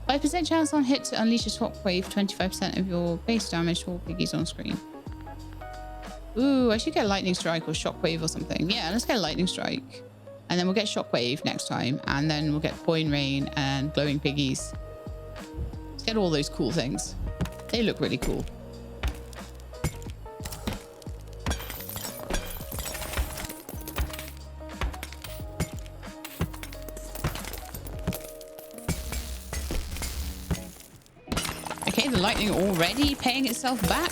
5% chance on hit to unleash a shockwave, 25% of your base damage to all piggies on screen. Ooh, I should get lightning strike or shockwave or something. Yeah, let's get a lightning strike. And then we'll get shockwave next time. And then we'll get coin rain and glowing piggies. Let's get all those cool things. They look really cool. Okay, the lightning already paying itself back.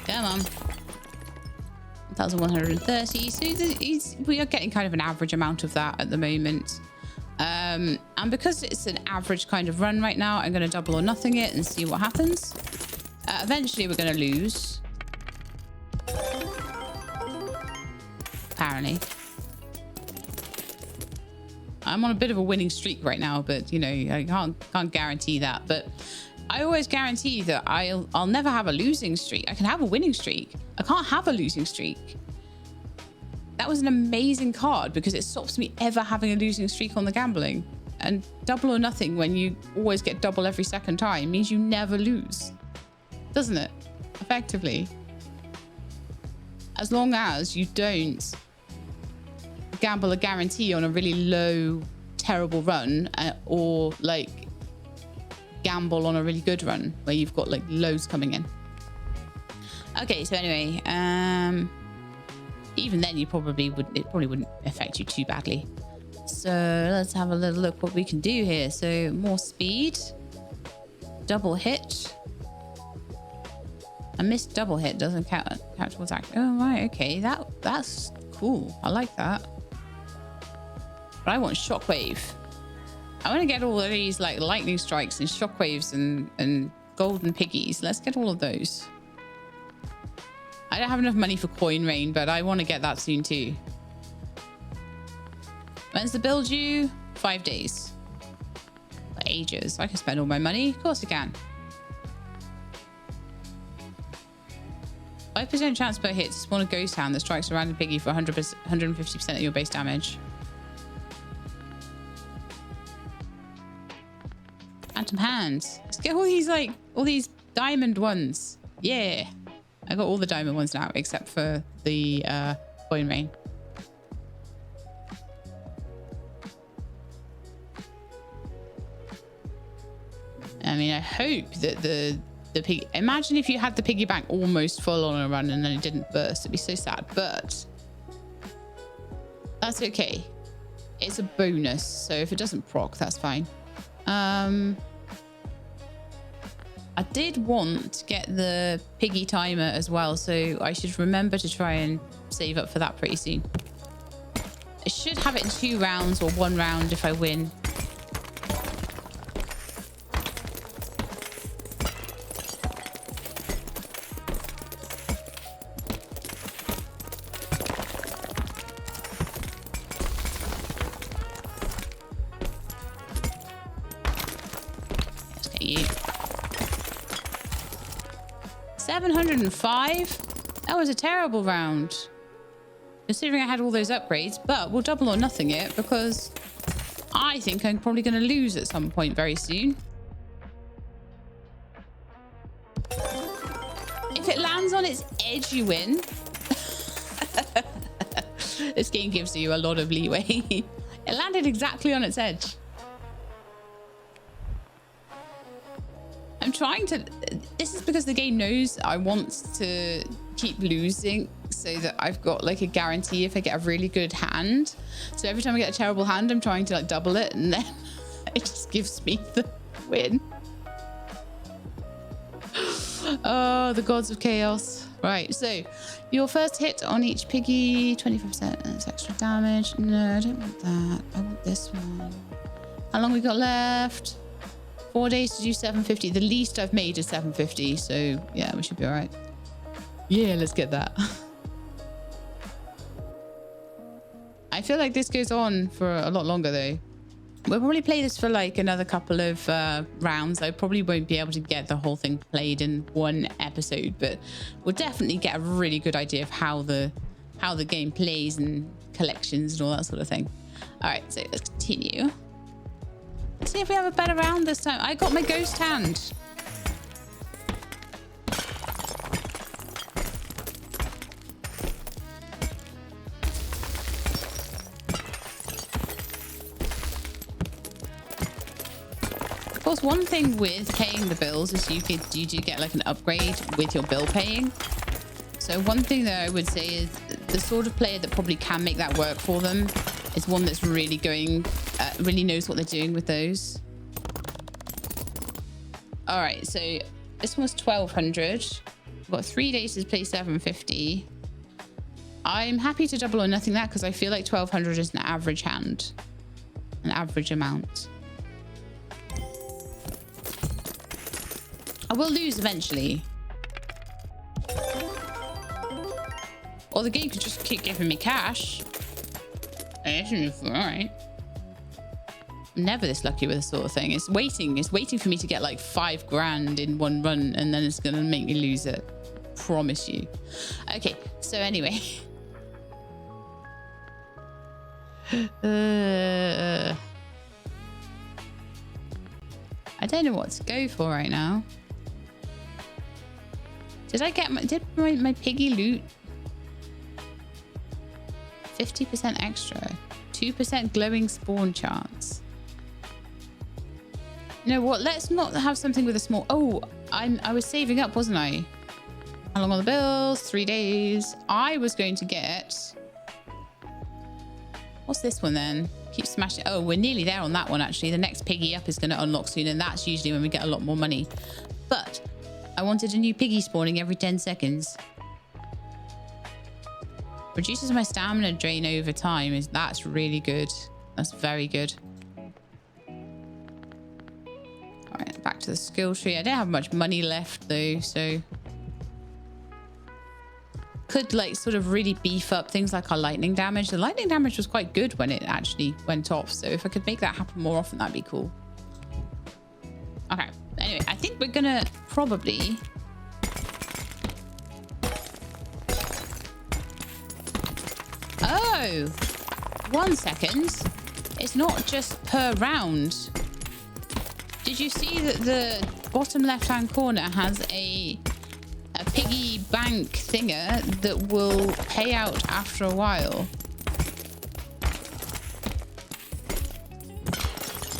Come on. 1,130. So we are getting kind of an average amount of that at the moment. And because it's an average kind of run right now, I'm going to double or nothing it and see what happens. Eventually, we're going to lose. Apparently. I'm on a bit of a winning streak right now, but, you know, I can't guarantee that. But I always guarantee that I'll never have a losing streak. I can have a winning streak. I can't have a losing streak. That was an amazing card because it stops me ever having a losing streak on the gambling. And double or nothing when you always get double every second time means you never lose. Doesn't it? Effectively. as long as you don't gamble a guarantee on a really low, terrible run, or like gamble on a really good run where you've got like loads coming in. Okay, so anyway, even then it probably wouldn't affect you too badly. So let's have a little look what we can do here. So more speed, double hit. A missed double hit doesn't count towards action. Oh right, okay, that's cool. I like that. But I want shockwave. I want to get all of these like lightning strikes and shockwaves and golden piggies. Let's get all of those. I don't have enough money for coin rain, but I want to get that soon too. When's the bill due? 5 days. For ages. I can spend all my money. Of course I can. 5% chance per hit to spawn a ghost hound that strikes a random piggy for 150% of your base damage. Phantom hands. Let's get all these diamond ones. Yeah. I got all the diamond ones now, except for the coin rain. I mean, I hope that the pig. Imagine if you had the piggy bank almost full on a run and then it didn't burst. It'd be so sad, but that's okay. It's a bonus, so if it doesn't proc, that's fine. I did want to get the piggy timer as well, so I should remember to try and save up for that pretty soon. I should have it in 2 rounds or 1 round if I win. Let's get you. 705? That was a terrible round. Considering I had all those upgrades, but we'll double or nothing it because I think I'm probably going to lose at some point very soon. If it lands on its edge, you win. This game gives you a lot of leeway. It landed exactly on its edge. I'm trying to... This is because the game knows I want to keep losing so that I've got like a guarantee if I get a really good hand. So every time I get a terrible hand, I'm trying to like double it and then it just gives me the win. Oh, the gods of chaos. Right, so your first hit on each piggy, 25%. That's extra damage. No, I don't want that. I want this one. How long we got left? 4 days to do 750. The least I've made is 750. So yeah, we should be all right. Yeah, let's get that. I feel like this goes on for a lot longer though. We'll probably play this for like another couple of rounds. I probably won't be able to get the whole thing played in 1 episode, but we'll definitely get a really good idea of how the game plays and collections and all that sort of thing. All right, so let's continue. Let's see if we have a better round this time. I got my ghost hand. Of course, one thing with paying the bills is you do get like an upgrade with your bill paying. So one thing that I would say is the sort of player that probably can make that work for them is one that's really really knows what they're doing with those. All right, so this was 1200. We've got 3 days to play 750. I'm happy to double or nothing that because I feel like 1200 is an average hand, an average amount. I will lose eventually. Or the game could just keep giving me cash. All right. I'm never this lucky with this sort of thing. It's waiting for me to get like 5 grand in 1 run and then it's gonna make me lose it. Promise you. Okay, so anyway. I don't know what to go for right now. Did my piggy loot? 50% extra. 2% glowing spawn chance. You know what? Let's not have something with a small... Oh, I was saving up, wasn't I? How long are the bills? 3 days. I was going to get... What's this one then? Keep smashing. Oh, we're nearly there on that one, actually. The next Piggy up is going to unlock soon, and that's usually when we get a lot more money. But I wanted a new Piggy spawning every 10 seconds. Reduces my stamina drain over time. That's really good. That's very good. All right, back to the skill tree. I don't have much money left, though, so... Could like sort of really beef up things like our lightning damage. The lightning damage was quite good when it actually went off, so if I could make that happen more often, that'd be cool. Okay, anyway, I think we're gonna probably oh, 1 second, it's not just per round. Did you see that the bottom left hand corner has a piggy bank thinger that will pay out after a while?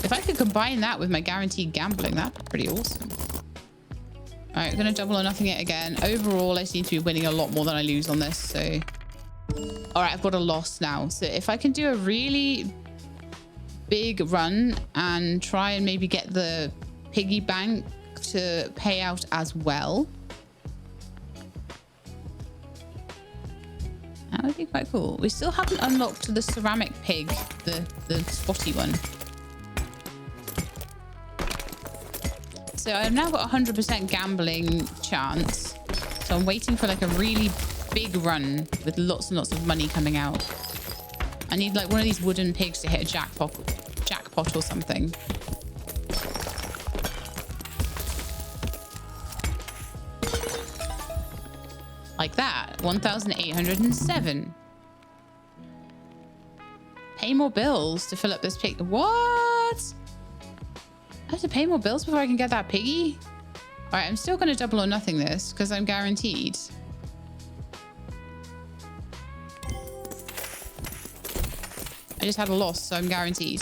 If I could combine that with my guaranteed gambling, that'd be pretty awesome. All right, I'm gonna double or nothing it again. Overall, I seem to be winning a lot more than I lose on this, so... All right, I've got a loss now. So if I can do a really big run and try and maybe get the piggy bank to pay out as well, that would be quite cool. We still haven't unlocked the ceramic pig, the spotty one. So I've now got 100% gambling chance. So I'm waiting for like a really big run with lots and lots of money coming out. I need like one of these wooden pigs to hit a jackpot or something. Like that. 1,807. Pay more bills to fill up this pig. What? I have to pay more bills before I can get that piggy? All right, I'm still going to double or nothing this because I'm guaranteed. I just had a loss, so I'm guaranteed.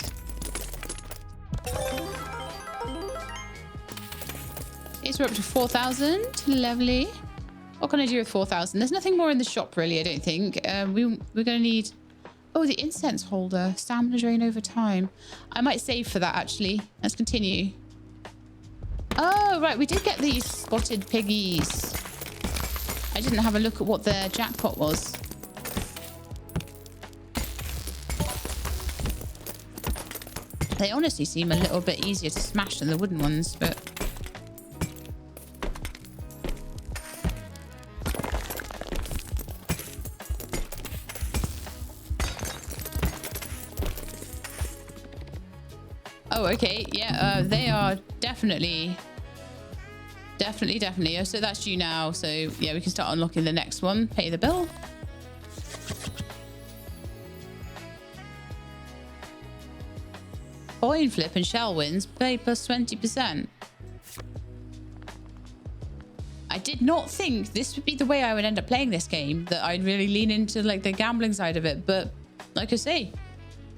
It's up to 4,000. Lovely. What can I do with 4,000? There's nothing more in the shop, really, I don't think. We're going to need... Oh, the incense holder. Stamina drain over time. I might save for that, actually. Let's continue. Oh, right. We did get these spotted piggies. I didn't have a look at what their jackpot was. They honestly seem a little bit easier to smash than the wooden ones, but... Oh, okay. Yeah, they are definitely. Oh, so that's due now. So, yeah, we can start unlocking the next one. Pay the bill. Coin flip and shell wins. Pay plus 20%. I did not think this would be the way I would end up playing this game. That I'd really lean into, like, the gambling side of it. But, like I say...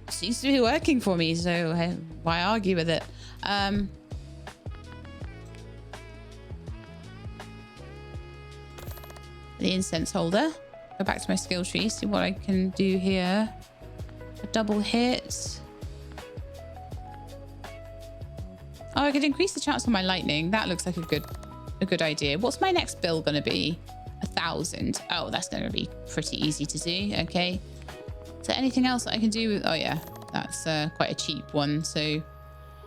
seems to be working for me, so why argue with it? The incense holder. Go back to my skill tree, see what I can do here. A double hit. Oh, I could increase the chance of my lightning. That looks like a good idea. What's my next bill going to be? 1,000. Oh, that's going to be pretty easy to do. Okay. Is there anything else I can do with... Oh, yeah. That's quite a cheap one, so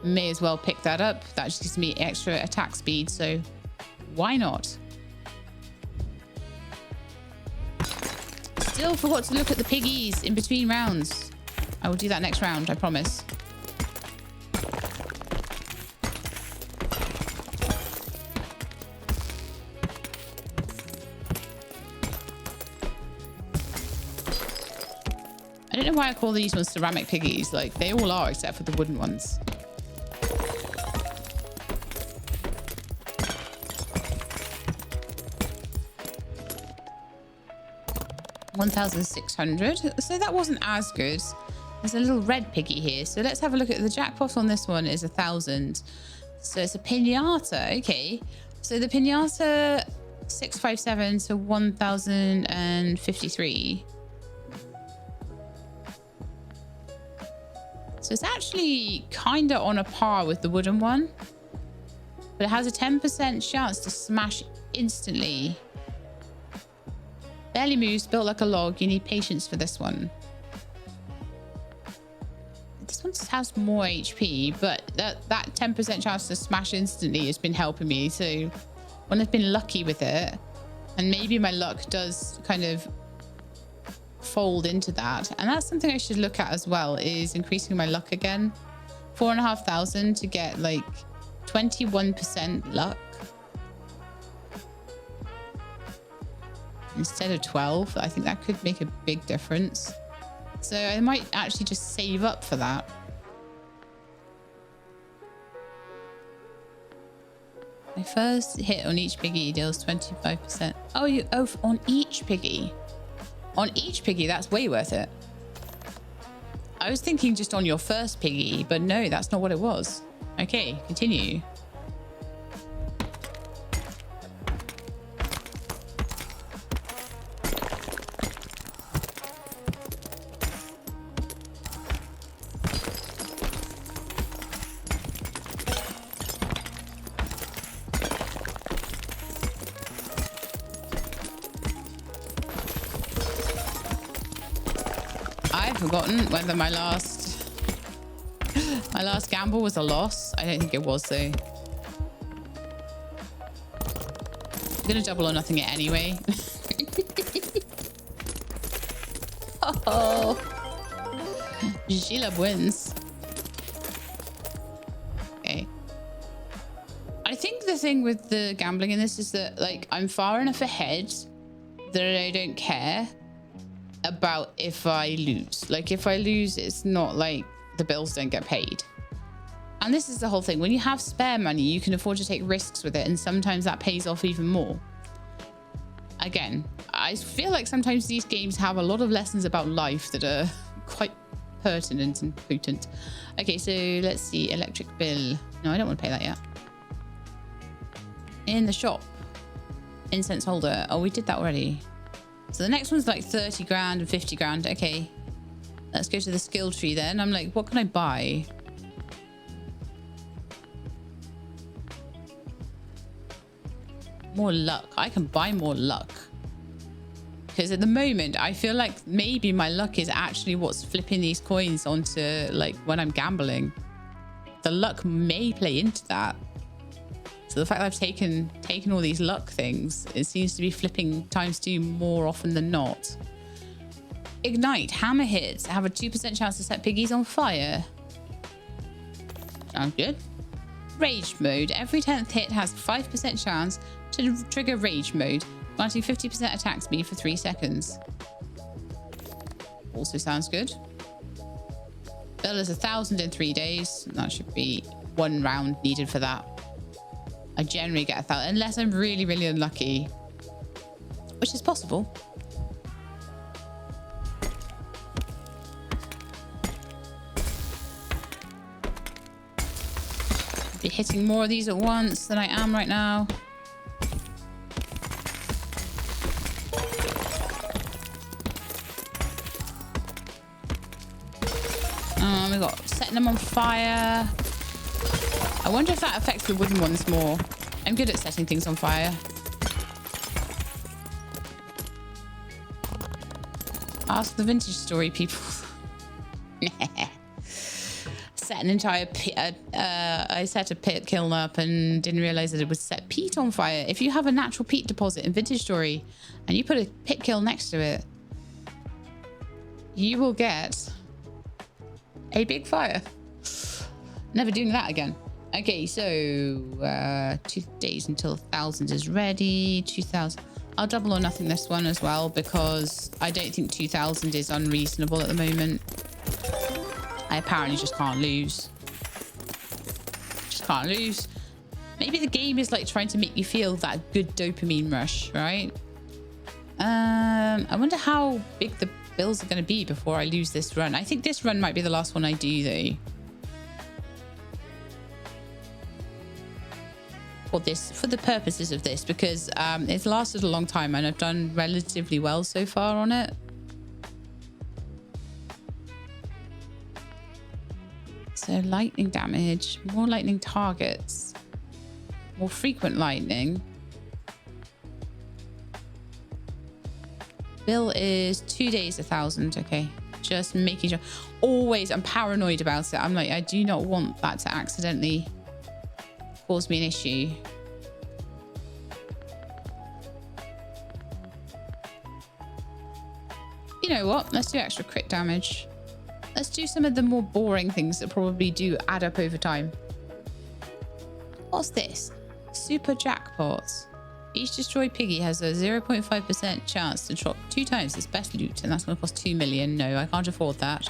may as well pick that up. That just gives me extra attack speed, so why not? Still forgot to look at the piggies in between rounds. I will do that next round, I promise. I don't know why I call these ones ceramic piggies. Like, they all are, except for the wooden ones. 1,600. So that wasn't as good. There's a little red piggy here. So let's have a look at the jackpot on this one is 1,000. So it's a pinata. Okay. So the pinata 657 to 1,053. So it's actually kind of on a par with the wooden one. But it has a 10% chance to smash instantly. Barely moves, built like a log. You need patience for this one. This one just has more HP, but that 10% chance to smash instantly has been helping me. So when I've been lucky with it, and maybe my luck does kind of fold into that. And that's something I should look at as well, is increasing my luck again. 4,500 to get like 21% luck. Instead of 12, I think that could make a big difference. So I might actually just save up for that. My first hit on each piggy deals 25%. Oh, on each piggy. On each piggy, that's way worth it. I was thinking just on your first piggy, but no, that's not what it was. Okay, continue. Forgotten whether my last gamble was a loss. I don't think it was though. I'm gonna double or nothing it anyway. Oh, Sheila wins. Okay. I think the thing with the gambling in this is that like I'm far enough ahead that I don't care about if I lose. Like if I lose, it's not like the bills don't get paid. And this is the whole thing. When you have spare money, you can afford to take risks with it, and sometimes that pays off even more. Again, I feel like sometimes these games have a lot of lessons about life that are quite pertinent and potent. Okay, so let's see. Electric bill. No, I don't want to pay that yet. In the shop. Incense holder. Oh, we did that already. So the next one's like 30 grand and 50 grand. Okay. Let's go to the skill tree then. I'm like, what can I buy? More luck. I can buy more luck. Because at the moment, I feel like maybe my luck is actually what's flipping these coins onto like when I'm gambling. The luck may play into that. So the fact that I've taken all these luck things, it seems to be flipping ×2 more often than not. Ignite. Hammer hits have a 2% chance to set piggies on fire. Sounds good. Rage mode. Every 10th hit has a 5% chance to trigger rage mode, granting 50% attack speed for 3 seconds. Also sounds good. Bill is 1,000 in 3 days. That should be 1 round needed for that. I generally get 1,000 unless I'm really, really unlucky, which is possible. I'll be hitting more of these at once than I am right now. We got setting them on fire. I wonder if that affects the wooden ones more. I'm good at setting things on fire. Ask the vintage story people. Set an entire pit. I set a pit kiln up and didn't realize that it would set peat on fire. If you have a natural peat deposit in vintage story and you put a pit kiln next to it, you will get a big fire. Never doing that again. Okay, so 2 days until 1,000 is ready. 2,000. I'll double or nothing this one as well because I don't think 2,000 is unreasonable at the moment. I apparently just can't lose. Just can't lose. Maybe the game is like trying to make you feel that good dopamine rush, right? I wonder how big the bills are going to be before I lose this run. I think this run might be the last one I do, though. For the purposes of this, because it's lasted a long time and I've done relatively well so far on it. So lightning damage, more lightning targets, more frequent lightning. Bill is 2 days, 1,000. Okay, just making sure. Always, I'm paranoid about it. I'm like, I do not want that to accidentally cause me an issue. You know what? Let's do extra crit damage. Let's do some of the more boring things that probably do add up over time. What's this? Super jackpots. Each destroyed piggy has a 0.5% chance to drop 2 times its best loot, and that's going to cost 2 million. No, I can't afford that.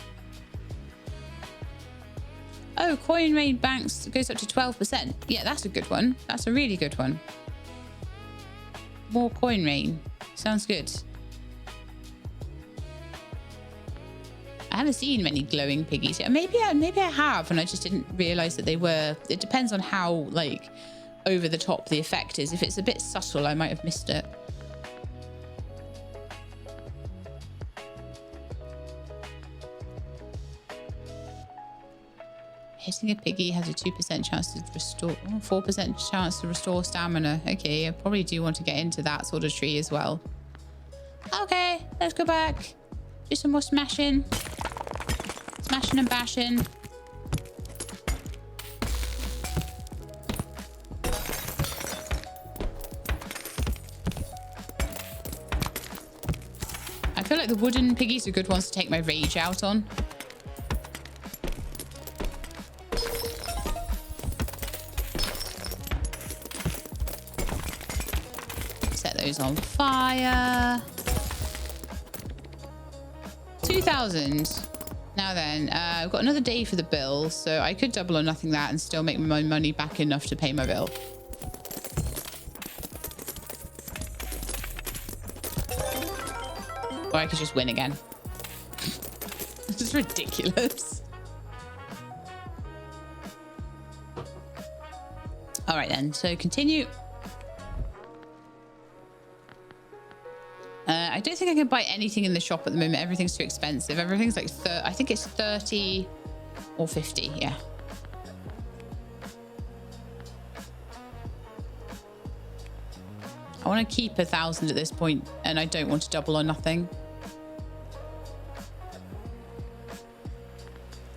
Oh, coin rain banks goes up to 12%. Yeah, that's a good one. That's a really good one. More coin rain. Sounds good. I haven't seen many glowing piggies yet. Maybe I have, and I just didn't realize that they were. It depends on how, like, over the top the effect is. If it's a bit subtle, I might have missed it. Hitting a piggy has a 2% chance to restore, 4% chance to restore stamina. Okay, I probably do want to get into that sort of tree as well. Okay, let's go back. Do some more smashing. Smashing and bashing. I feel like the wooden piggies are good ones to take my rage out on. Set those on fire. 2,000. Now then, I've got another day for the bill, so I could double or nothing that and still make my money back enough to pay my bill. Or I could just win again. This is ridiculous. All right then, so continue. I don't think I can buy anything in the shop at the moment. Everything's too expensive. Everything's like, I think it's 30 or 50. Yeah. I want to keep 1,000 at this point, and I don't want to double or nothing.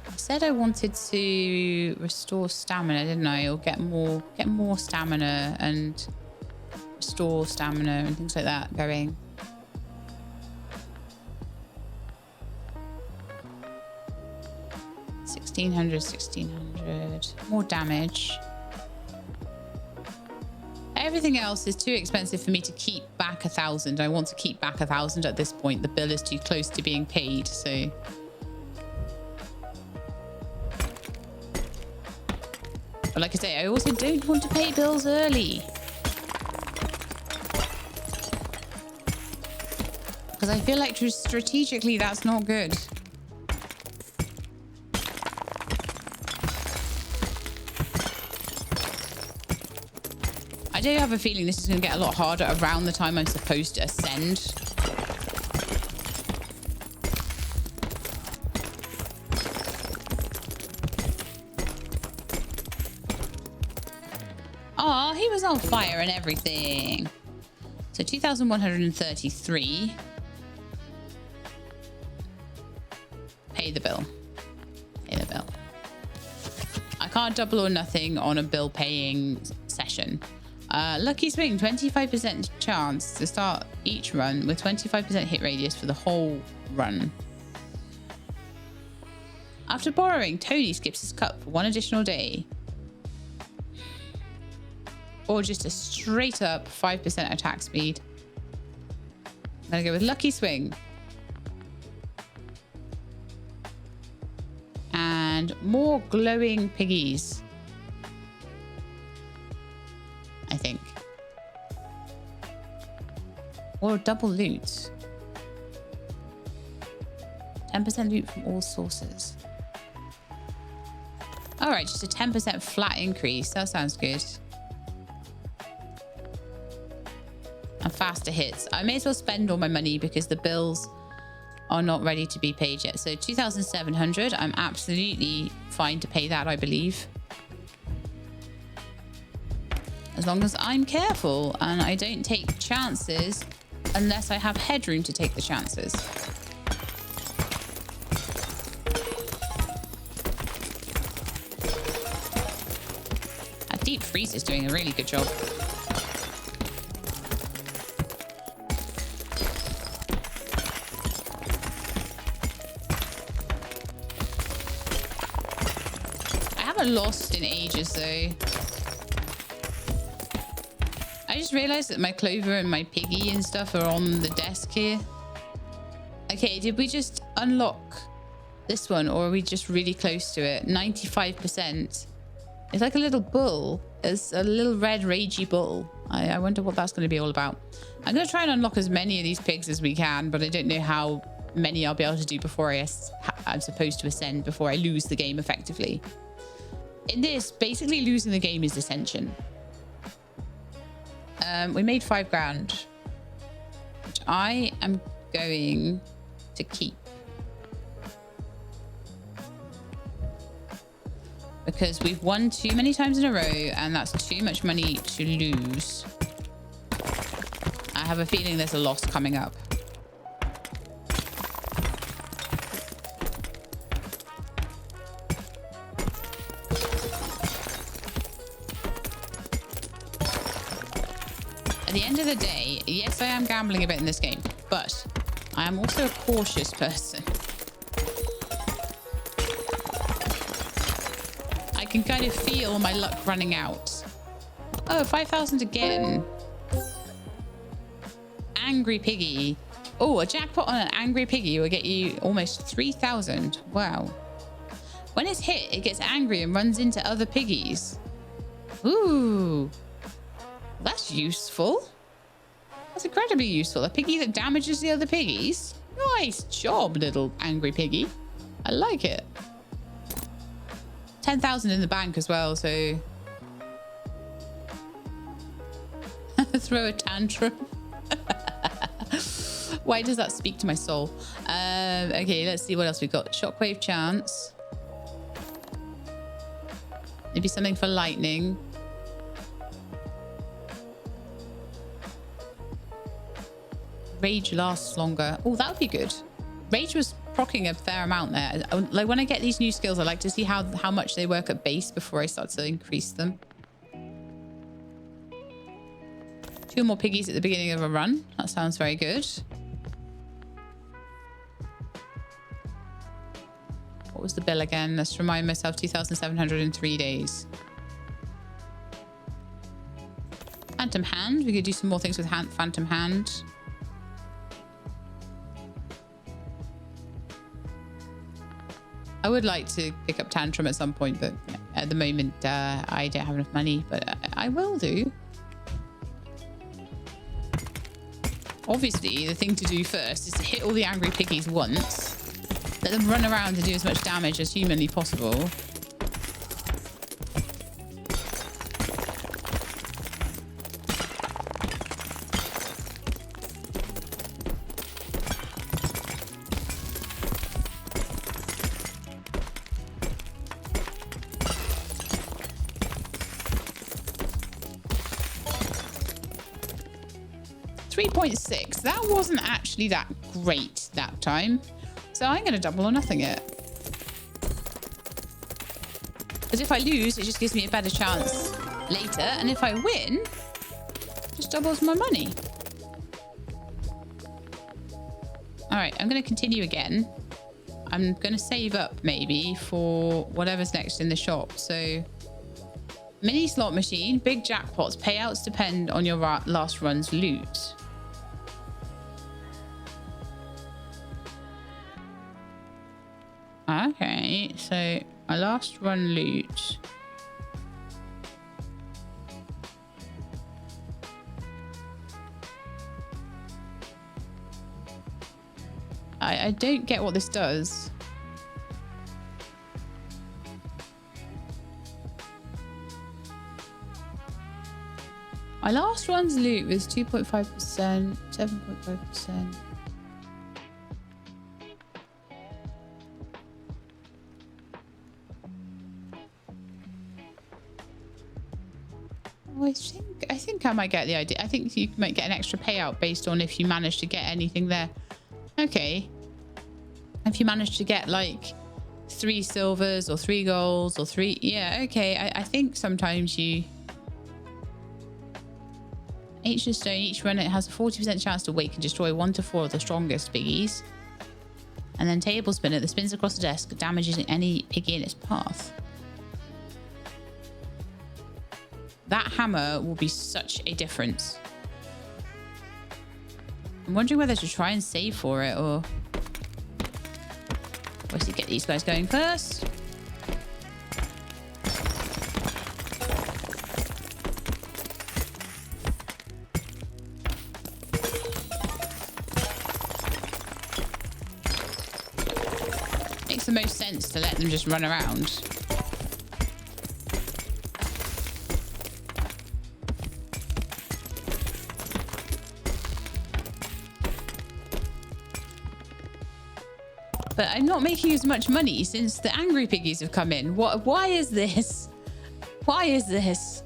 I said I wanted to restore stamina, didn't I? Or get more stamina and restore stamina and things like that going. 1,600. More damage. Everything else is too expensive for me to keep back 1,000. I want to keep back 1,000 at this point. The bill is too close to being paid, so. But like I say, I also don't want to pay bills early. Because I feel like strategically that's not good. I do have a feeling this is going to get a lot harder around the time I'm supposed to ascend. Oh, he was on fire and everything. So 2,133. Pay the bill. Pay the bill. I can't double or nothing on a bill paying session. Lucky swing, 25% chance to start each run with 25% hit radius for the whole run. After borrowing, Tony skips his cup for 1 additional day. Or just a straight up 5% attack speed. I'm gonna go with lucky swing. And more glowing piggies. I think. Or double loot. 10% loot from all sources. All right, just a 10% flat increase. That sounds good. And faster hits. I may as well spend all my money because the bills are not ready to be paid yet. So 2,700. I'm absolutely fine to pay that, I believe. As long as I'm careful and I don't take chances unless I have headroom to take the chances. That deep freeze is doing a really good job. I haven't lost in ages though. I just realized that my clover and my piggy and stuff are on the desk here. Okay, did we just unlock this one or are we just really close to it? 95%. It's like a little bull. It's a little red ragey bull. I wonder what that's going to be all about. I'm going to try and unlock as many of these pigs as we can, but I don't know how many I'll be able to do before I'm supposed to ascend, before I lose the game effectively. In this, basically losing the game is ascension. We made 5 grand, which I am going to keep because we've won too many times in a row and that's too much money to lose. I have a feeling there's a loss coming up. At the end of the day, yes, I am gambling a bit in this game, but I am also a cautious person. I can kind of feel my luck running out. Oh, 5,000 again. Angry Piggy. Oh, a jackpot on an Angry Piggy will get you almost 3,000. Wow. When it's hit, it gets angry and runs into other piggies. Ooh. That's useful. That's incredibly useful. A piggy that damages the other piggies. Nice job, little angry piggy. I like it. 10,000 in the bank as well, so... Throw a tantrum. Why does that speak to my soul? Okay, let's see what else we've got. Shockwave chance. Maybe something for lightning. Rage lasts longer. Oh, that would be good. Rage was proccing a fair amount there. Like when I get these new skills, I like to see how much they work at base before I start to increase them. 2 more piggies at the beginning of a run. That sounds very good. What was the bill again? Let's remind myself. 2,700 in 3 days. Phantom Hand. We could do some more things with Phantom Hand. I would like to pick up Tantrum at some point, but at the moment I don't have enough money, but I will do. Obviously, the thing to do first is to hit all the angry piggies once. Let them run around and do as much damage as humanly possible. 3.6. That wasn't actually that great that time. So I'm going to double or nothing it. Because if I lose, it just gives me a better chance later. And if I win, it just doubles my money. All right, I'm going to continue again. I'm going to save up maybe for whatever's next in the shop. So mini slot machine, big jackpots, payouts depend on your last run's loot. Okay, so my last run loot. I don't get what this does. My last one's loot was 2.5%, 7.5%. Oh, I think I might get the idea. I think you might get an extra payout based on if you manage to get anything there. Okay. If you manage to get like 3 silvers or 3 golds or 3... Yeah, okay. I think sometimes you... Ancient stone, each run it has a 40% chance to wake and destroy 1 to 4 of the strongest piggies. And then table spinner that spins across the desk, damaging any piggy in its path. That hammer will be such a difference. I'm wondering whether to try and save for it or... Obviously get these guys going first. Makes the most sense to let them just run around. But I'm not making as much money since the angry piggies have come in. Why is this? Why is this?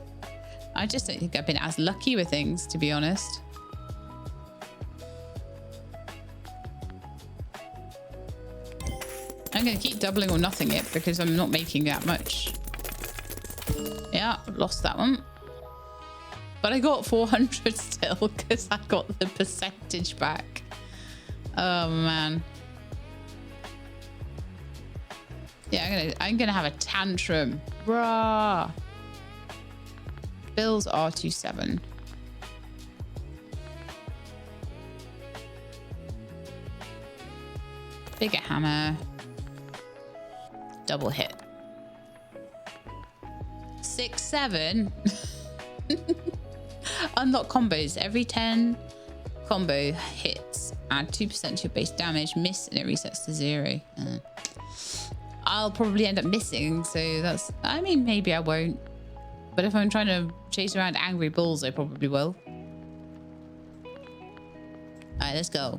I just don't think I've been as lucky with things, to be honest. I'm going to keep doubling or nothing it because I'm not making that much. Yeah, lost that one. But I got 400 still because I got the percentage back. Oh, man. Yeah, I'm gonna have a tantrum. Bruh. Bills R27. Bigger hammer. Double hit. 6, 7. Unlock combos. Every 10 combo hits, add 2% to your base damage. Miss and it resets to 0. I'll probably end up missing, so that's... I mean, maybe I won't. But if I'm trying to chase around angry bulls, I probably will. Alright, let's go.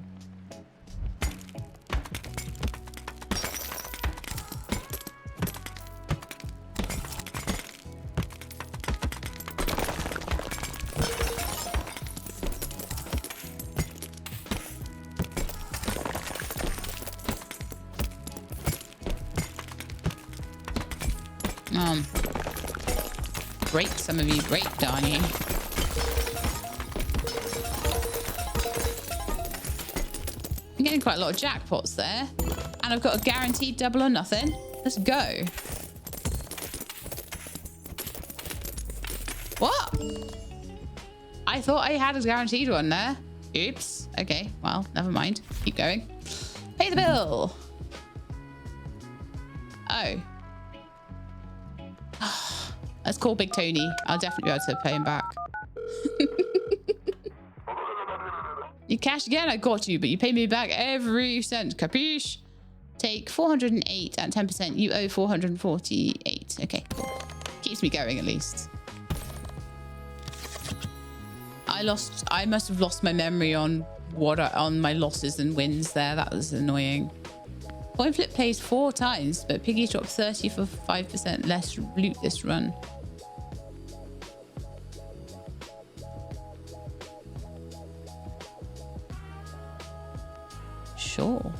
Break some of you, break, Donnie. I'm getting quite a lot of jackpots there. And I've got a guaranteed double or nothing. Let's go. What? I thought I had a guaranteed one there. Oops. Okay, well, never mind. Keep going. Pay the bill. Oh. Let's call Big Tony. I'll definitely be able to pay him back. You cashed again? I got you, but you pay me back every cent. Capiche? Take 408 at 10%. You owe 448. Okay, cool. Keeps me going at least. I must have lost my memory on on my losses and wins there. That was annoying. Coin flip plays 4 times, but Piggy dropped 30 for 5% less loot this run. Sure.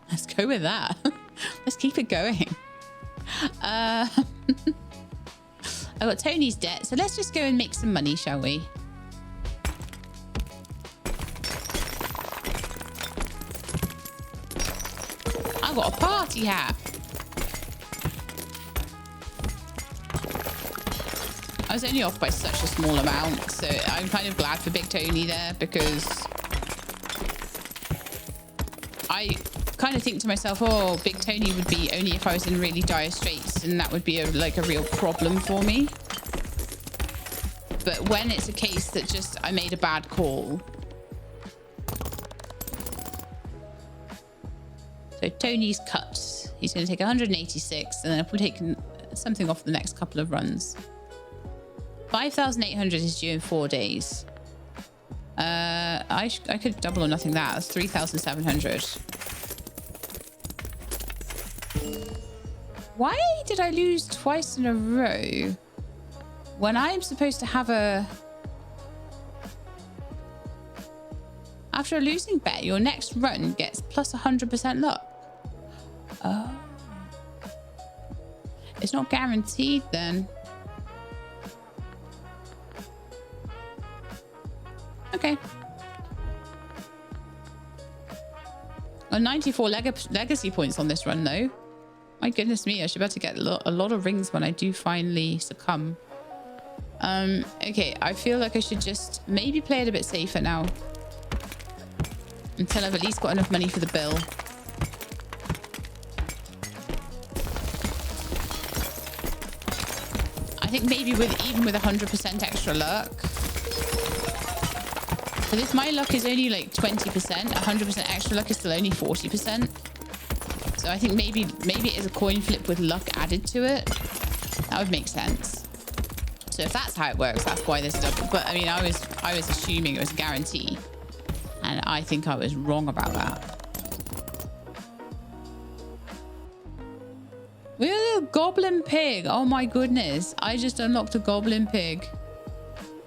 Let's go with that. Let's keep it going. I got Tony's debt, so let's just go and make some money, shall we? I got a party hat. I was only off by such a small amount, so I'm kind of glad for Big Tony there because I kind of think to myself, oh, Big Tony would be only if I was in really dire straits, and that would be like a real problem for me. but when it's a case that just I made a bad call. So Tony's cut. He's going to take 186, and then if we're taking something off the next couple of runs. 5,800 is due in 4 days. I could double or nothing that. That's 3,700. Why did I lose twice in a row when I'm supposed to have a... After a losing bet, your next run gets plus 100% luck. Oh. It's not guaranteed then. Okay. Oh, 94 legacy points on this run though. My goodness me, I should better get a lot of rings when I do finally succumb. Okay, I feel like I should just maybe play it a bit safer now. Until I've at least got enough money for the bill. I think maybe even with 100% extra luck. But if my luck is only like 20%, 100% extra luck is still only 40%. So I think maybe it is a coin flip with luck added to it. That would make sense. So if that's how it works, that's why there's double. But I mean, I was assuming it was a guarantee. And I think I was wrong about that. We're a goblin pig. Oh my goodness. I just unlocked a goblin pig.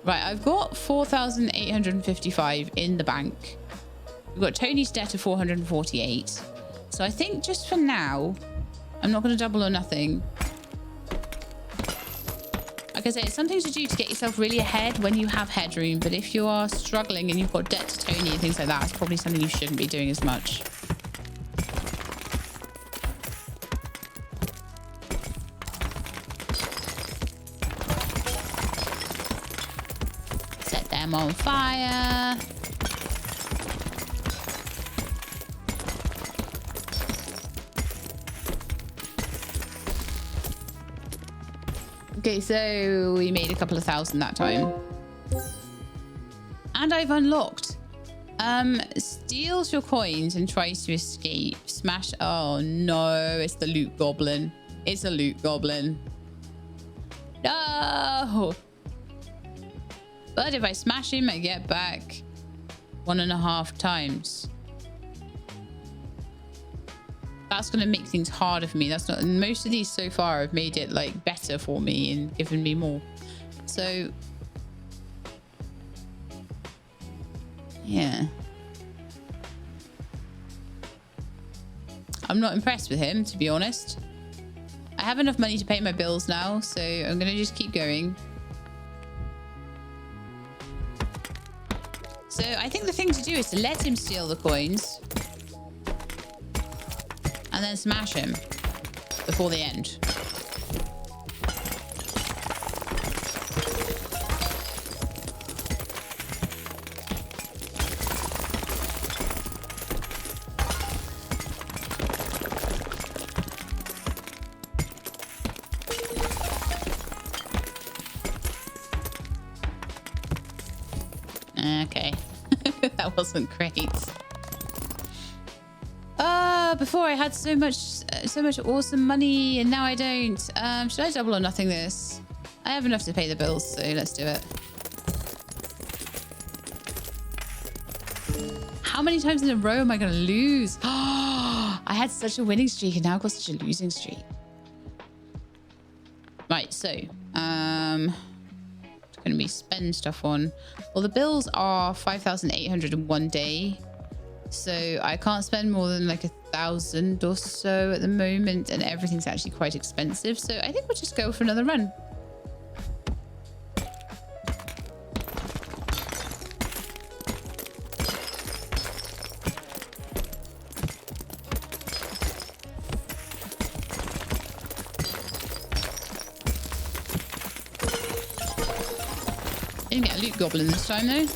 Right, I've got 4,855 in the bank. We've got Tony's debt of 448. So I think just for now, I'm not going to double or nothing. Like I say, it's something to do to get yourself really ahead when you have headroom. But if you are struggling and you've got debt to Tony and things like that, it's probably something you shouldn't be doing as much. Set them on fire. Okay, so we made a couple of thousand that time. And I've unlocked. Steals your coins and tries to escape. Smash. Oh no, it's the loot goblin. It's a loot goblin. No! But if I smash him, I get back 1.5 times. That's going to make things harder for me. That's not... Most of these so far have made it like better for me and given me more. So... yeah. I'm not impressed with him, to be honest. I have enough money to pay my bills now, so I'm going to just keep going. So I think the thing to do is to let him steal the coins. And then smash him before the end. Okay. That wasn't great. Before I had so much awesome money, and now I don't. Should I double or nothing this? I have enough to pay the bills, so let's do it. How many times in a row am I going to lose? I had such a winning streak, and now I've got such a losing streak. Right, so going to be spend stuff on. Well, the bills are 5,800 in 1 day. So I can't spend more than like 1,000 or so at the moment, and everything's actually quite expensive. So I think we'll just go for another run. Didn't get a loot goblin this time though.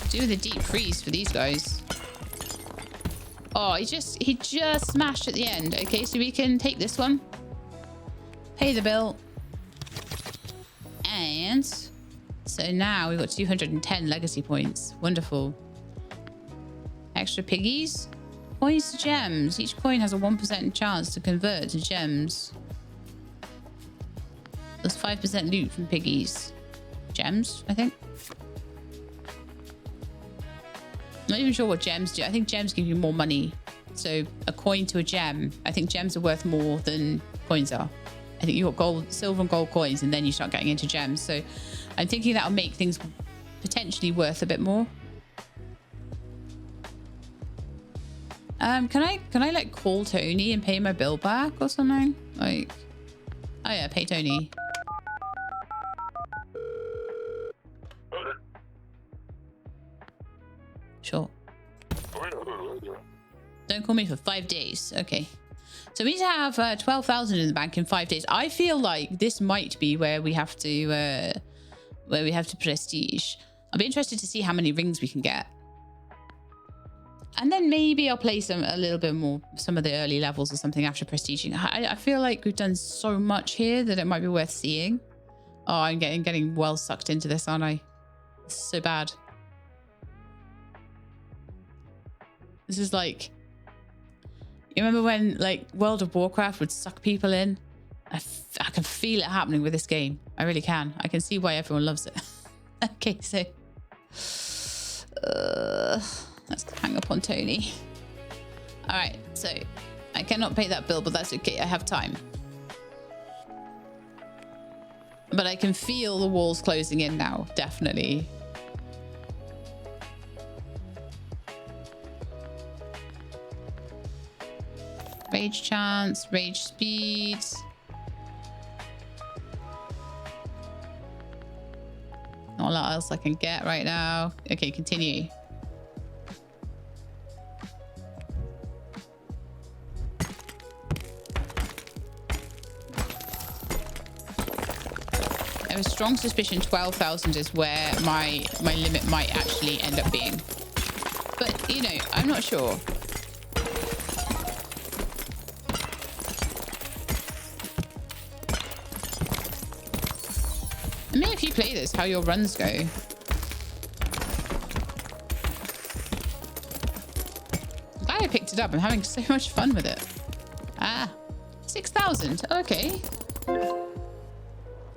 Do the deep freeze for these guys. Oh, Oh, he just smashed at the end. Okay, so we can take this one. Pay the bill. And so now we've got 210 legacy points. Wonderful. Extra piggies. Coins to gems. Each coin has a 1% chance to convert to gems. There's 5% loot from piggies. Gems, I think. I'm not even sure what gems do. I think gems give you more money. So a coin to a gem. I think gems are worth more than coins are. I think you've got gold, silver and gold coins, and then you start getting into gems. So I'm thinking that'll make things potentially worth a bit more. Can I like call Tony and pay my bill back or something? Like, oh yeah, pay Tony. Sure. Don't call me for 5 days. Okay. So we need to have 12,000 in the bank in 5 days. I feel like this might be where we have to prestige. I'll be interested to see how many rings we can get. And then maybe I'll play a little bit more, some of the early levels or something after prestiging. I feel like we've done so much here that it might be worth seeing. Oh, I'm getting well sucked into this, aren't I? This is so bad. This is like, you remember when like World of Warcraft would suck people in? I can feel it happening with this game. I really can. I can see why everyone loves it. Okay, so let's hang up on Tony. All right, so I cannot pay that bill, but that's okay. I have time. But I can feel the walls closing in now, definitely. Rage chance, rage speed. Not a lot else I can get right now. Okay, continue. I have a strong suspicion 12,000 is where my limit might actually end up being. But, you know, I'm not sure. I mean, if you play this, how your runs go. I'm glad I picked it up. I'm having so much fun with it. Ah, 6,000. Okay. And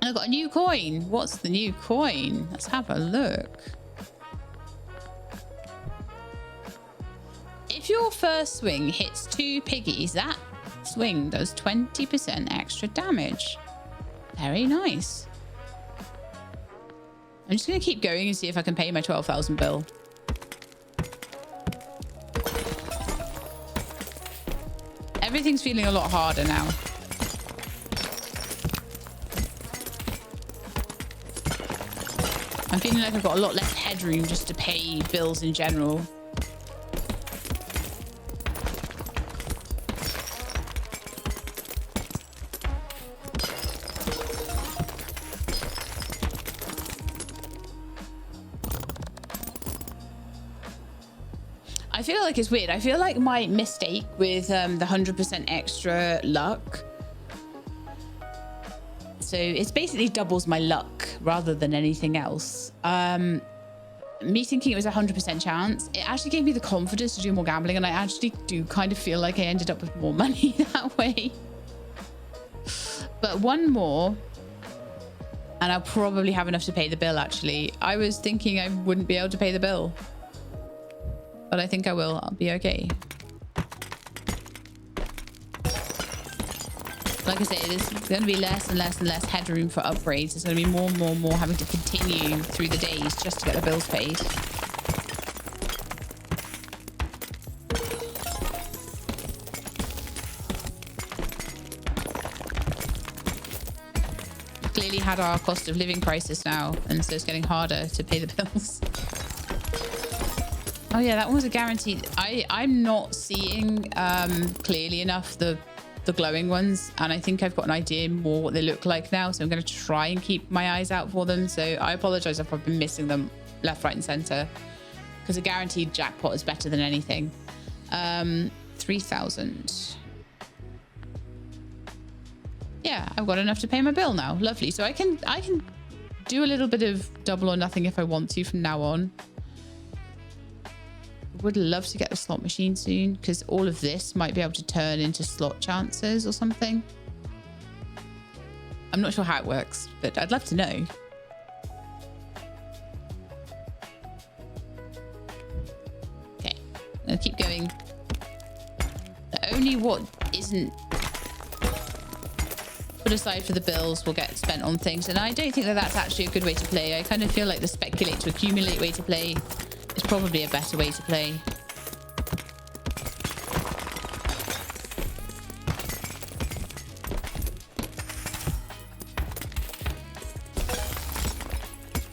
I've got a new coin. What's the new coin? Let's have a look. If your first swing hits 2 piggies, that swing does 20% extra damage. Very nice. I'm just going to keep going and see if I can pay my 12,000 bill. Everything's feeling a lot harder now. I'm feeling like I've got a lot less headroom just to pay bills in general. I feel like it's weird. I feel like my mistake with the 100% extra luck. So it's basically doubles my luck rather than anything else. Me thinking it was a 100% chance, it actually gave me the confidence to do more gambling, and I actually do kind of feel like I ended up with more money that way. But one more, and I'll probably have enough to pay the bill, actually. I was thinking I wouldn't be able to pay the bill, but I think I will. I'll be okay. Like I say, there's going to be less and less and less headroom for upgrades. There's going to be more and more having to continue through the days just to get the bills paid. We've clearly had our cost of living crisis now, and so it's getting harder to pay the bills. Oh yeah, that one was a guaranteed. I'm not seeing clearly enough the glowing ones, and I think I've got an idea more what they look like now, so I'm going to try and keep my eyes out for them. So I apologize if I've been missing them left, right and center, because a guaranteed jackpot is better than anything. 3,000. Yeah, I've got enough to pay my bill now. Lovely. So I can do a little bit of double or nothing if I want to from now on. Would love to get the slot machine soon because all of this might be able to turn into slot chances or something. I'm not sure how it works, but I'd love to know. Okay, I'm gonna keep going. Only what isn't put aside for the bills will get spent on things, and I don't think that that's actually a good way to play. I kind of feel like the speculate to accumulate way to play is probably a better way to play.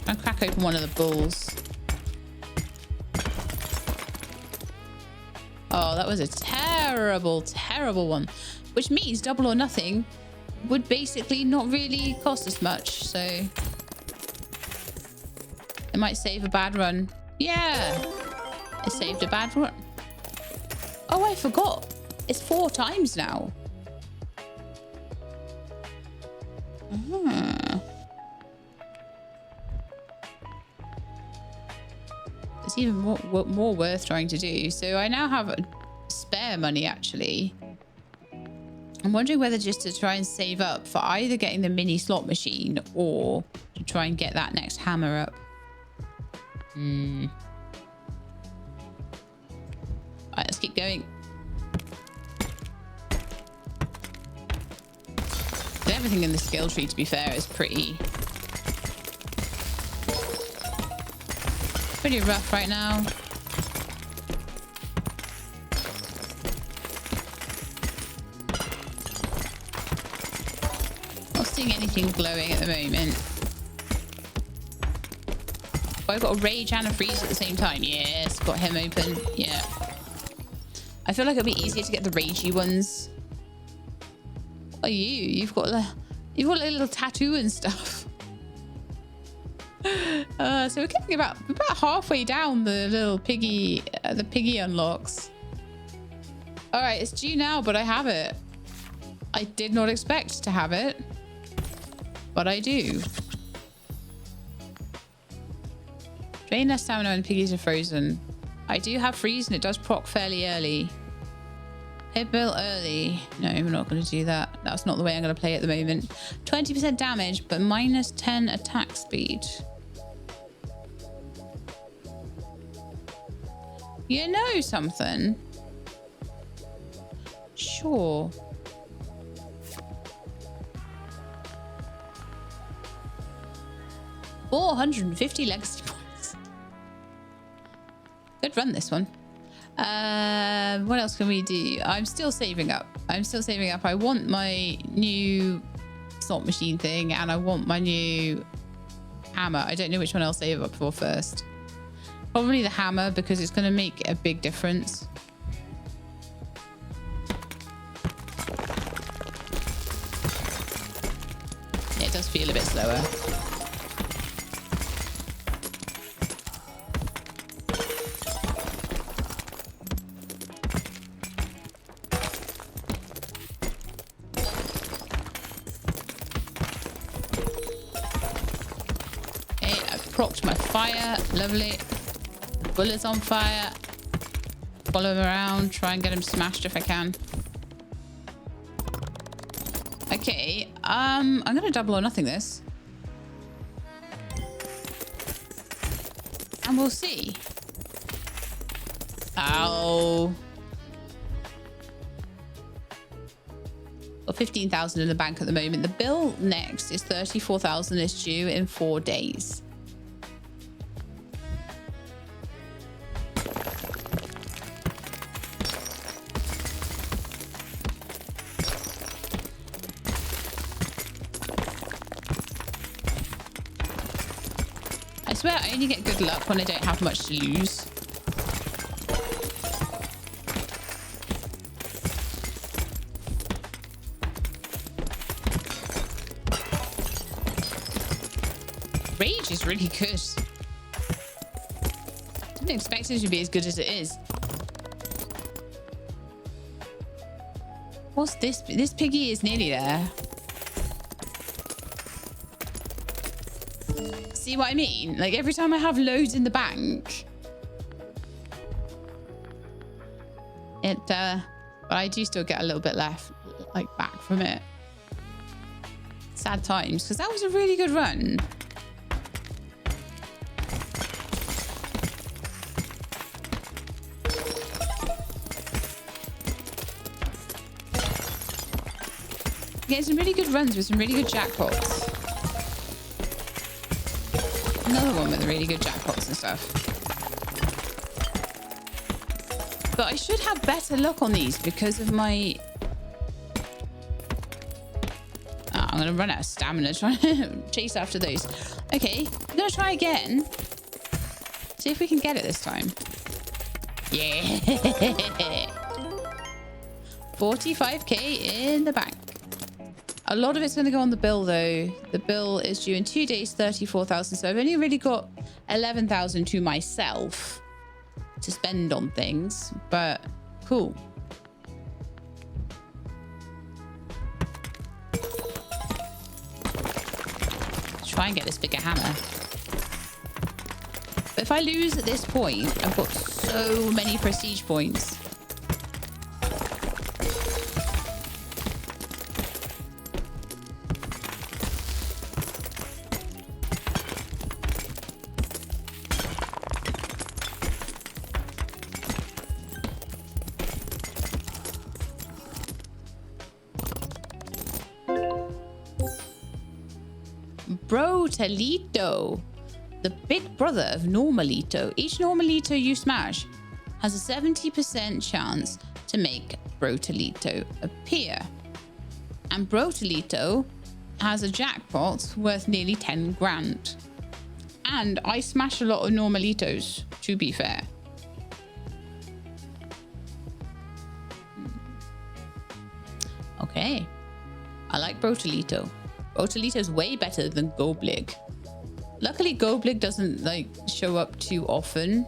I'll crack open one of the bulls. Oh, that was a terrible, terrible one. Which means double or nothing would basically not really cost us much. So it might save a bad run. Yeah, it saved a bad run. Oh, I forgot. It's 4 times now. It's even more worth trying to do. So I now have spare money, actually. I'm wondering whether just to try and save up for either getting the mini slot machine or to try and get that next hammer up. Alright, let's keep going. Everything in the skill tree, to be fair, is pretty rough right now. Not seeing anything glowing at the moment. Oh, I've got a rage and a freeze at the same time. Yes, got him open. Yeah. I feel like it'll be easier to get the ragey ones. Oh, you've got a little tattoo and stuff. So we're getting about halfway down the little piggy, the piggy unlocks. All right, it's due now, but I have it. I did not expect to have it, but I do. Drain their stamina when piggies are frozen. I do have freeze and it does proc fairly early. Hit bill early. No, we're not going to do that. That's not the way I'm going to play at the moment. 20% damage, but minus 10 attack speed. You know something? Sure. $450 legacy points. Good run, this one. What else can we do? I'm still saving up. I want my new slot machine thing and I want my new hammer. I don't know which one I'll save up for first. Probably the hammer because it's going to make a big difference. It does feel a bit slower. Procced my fire. Lovely. Bullet's on fire. Follow him around. Try and get him smashed if I can. Okay. I'm going to double or nothing this. And we'll see. Ow. Got 15,000 in the bank at the moment. The bill next is 34,000. It's due in 4 days. I swear I only get good luck when I don't have much to lose. Rage is really good. Didn't expect it to be as good as it is. What's this? This piggy is nearly there. See what I mean? Like every time I have loads in the bank, but I do still get a little bit left, like back from it. Sad times, because that was a really good run. Getting some really good runs with some really good jackpots. Another one with really good jackpots and stuff. But I should have better luck on these because of my... Oh, I'm going to run out of stamina trying to chase after those. Okay, I'm going to try again. See if we can get it this time. Yeah. 45k in the bank. A lot of it's going to go on the bill, though. The bill is due in 2 days, 34,000. So I've only really got 11,000 to myself to spend on things. But cool. Try and get this bigger hammer. But if I lose at this point, I've got so many prestige points. Brotalito, the big brother of Normalito. Each Normalito you smash has a 70% chance to make Brotalito appear. And Brotalito has a jackpot worth nearly 10 grand. And I smash a lot of Normalitos, to be fair. Okay. I like Brotalito. Brotalito's way better than Goblig. Luckily, Goblig doesn't like show up too often.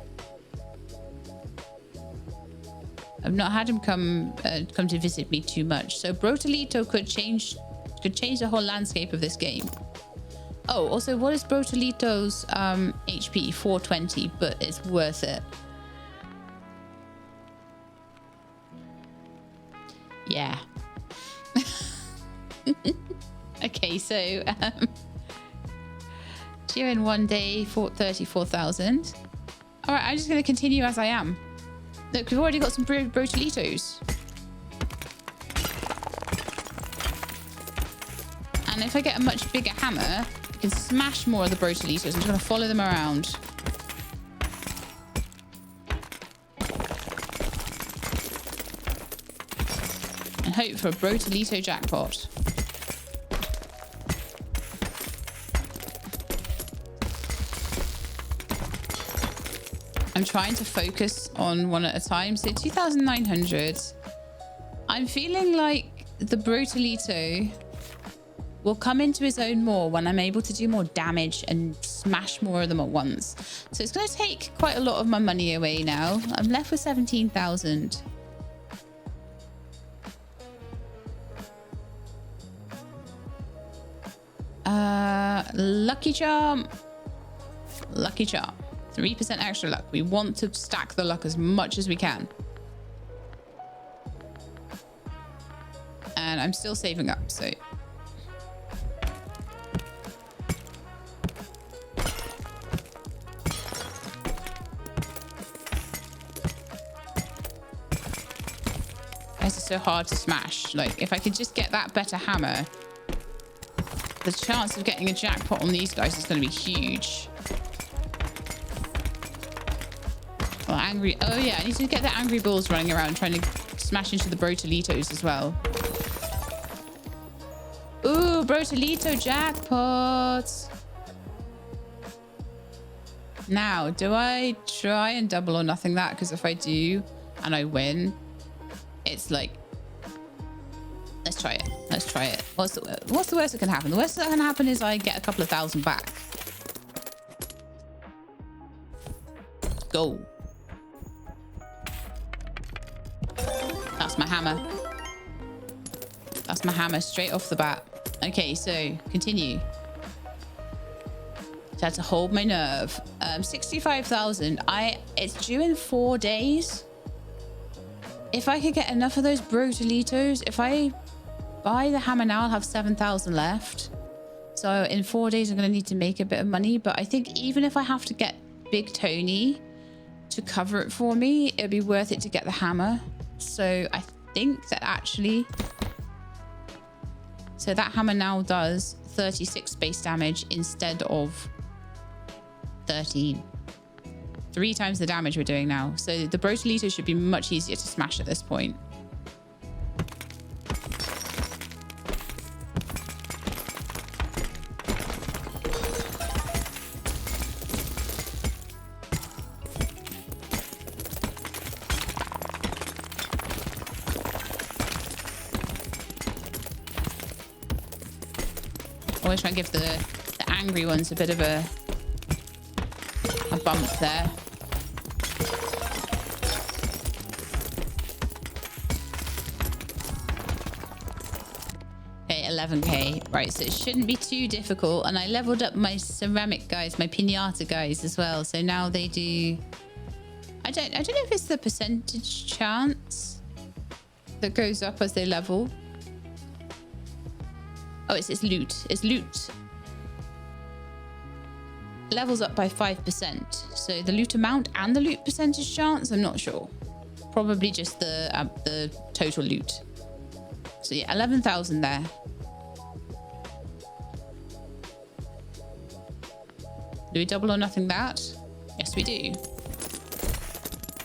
I've not had him come to visit me too much, so Brotalito could change the whole landscape of this game. Oh, also, what is Brotalito's HP? 420, but it's worth it. Yeah. Okay, so due in 1 day, 34,000. All right, I'm just going to continue as I am. Look, we've already got some Brotalitos. And if I get a much bigger hammer, I can smash more of the Brotalitos. I'm just going to follow them around. And hope for a Brotalito jackpot. I'm trying to focus on one at a time. So 2,900. I'm feeling like the Brotalito will come into his own more when I'm able to do more damage and smash more of them at once. So it's going to take quite a lot of my money away now. I'm left with 17,000. Lucky charm. Lucky charm. 3% extra luck. We want to stack the luck as much as we can. And I'm still saving up, so... This is so hard to smash. Like, if I could just get that better hammer, the chance of getting a jackpot on these guys is going to be huge. Well, angry... Oh, yeah. I need to get the angry balls running around trying to smash into the Brotalitos as well. Ooh, Brotalito jackpots. Now, do I try and double or nothing that? Because if I do and I win, it's like... Let's try it. Let's try it. What's the worst that can happen? The worst that can happen is I get a couple of thousand back. Go. That's my hammer. my hammer straight off the bat. Okay, so continue. So I had to hold my nerve. 65,000. It's due in 4 days. If I could get enough of those brutalitos, if I buy the hammer now, I'll have 7,000 left. So in 4 days, I'm going to need to make a bit of money. But I think even if I have to get Big Tony to cover it for me, it'd be worth it to get the hammer. So I think that actually... So that hammer now does 36 base damage instead of 13. 3 times the damage we're doing now. So the Brotalito should be much easier to smash at this point. Always try and give the angry ones a bit of a bump there. Okay, 11k. Right, so it shouldn't be too difficult. And I leveled up my ceramic guys, my pinata guys as well. So now they do... I don't know if it's the percentage chance that goes up as they level. Oh, it's loot. It's loot. Levels up by 5%. So the loot amount and the loot percentage chance, I'm not sure. Probably just the total loot. So yeah, 11,000 there. Do we double or nothing that? Yes, we do.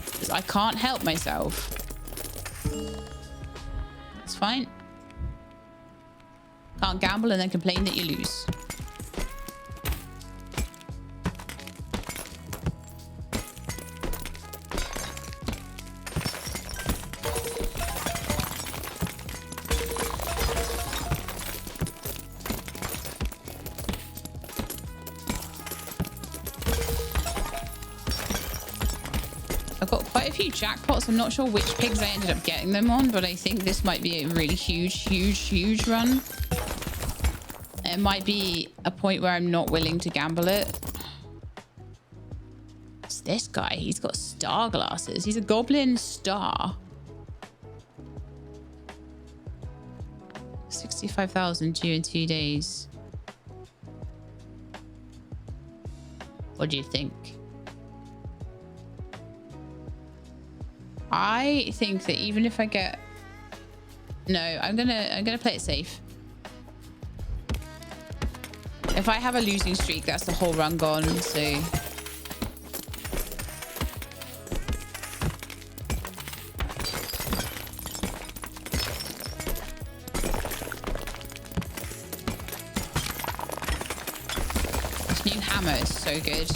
Because I can't help myself. That's fine. Can't gamble and then complain that you lose. I've got quite a few jackpots. I'm not sure which pigs I ended up getting them on, but I think this might be a really huge run. It might be a point where I'm not willing to gamble it. It's this guy. He's got star glasses. He's a goblin star. 65,000 due in 2 days. What do you think? I think that even if I get... No, I'm gonna play it safe. If I have a losing streak, that's the whole run gone, so... This new hammer is so good.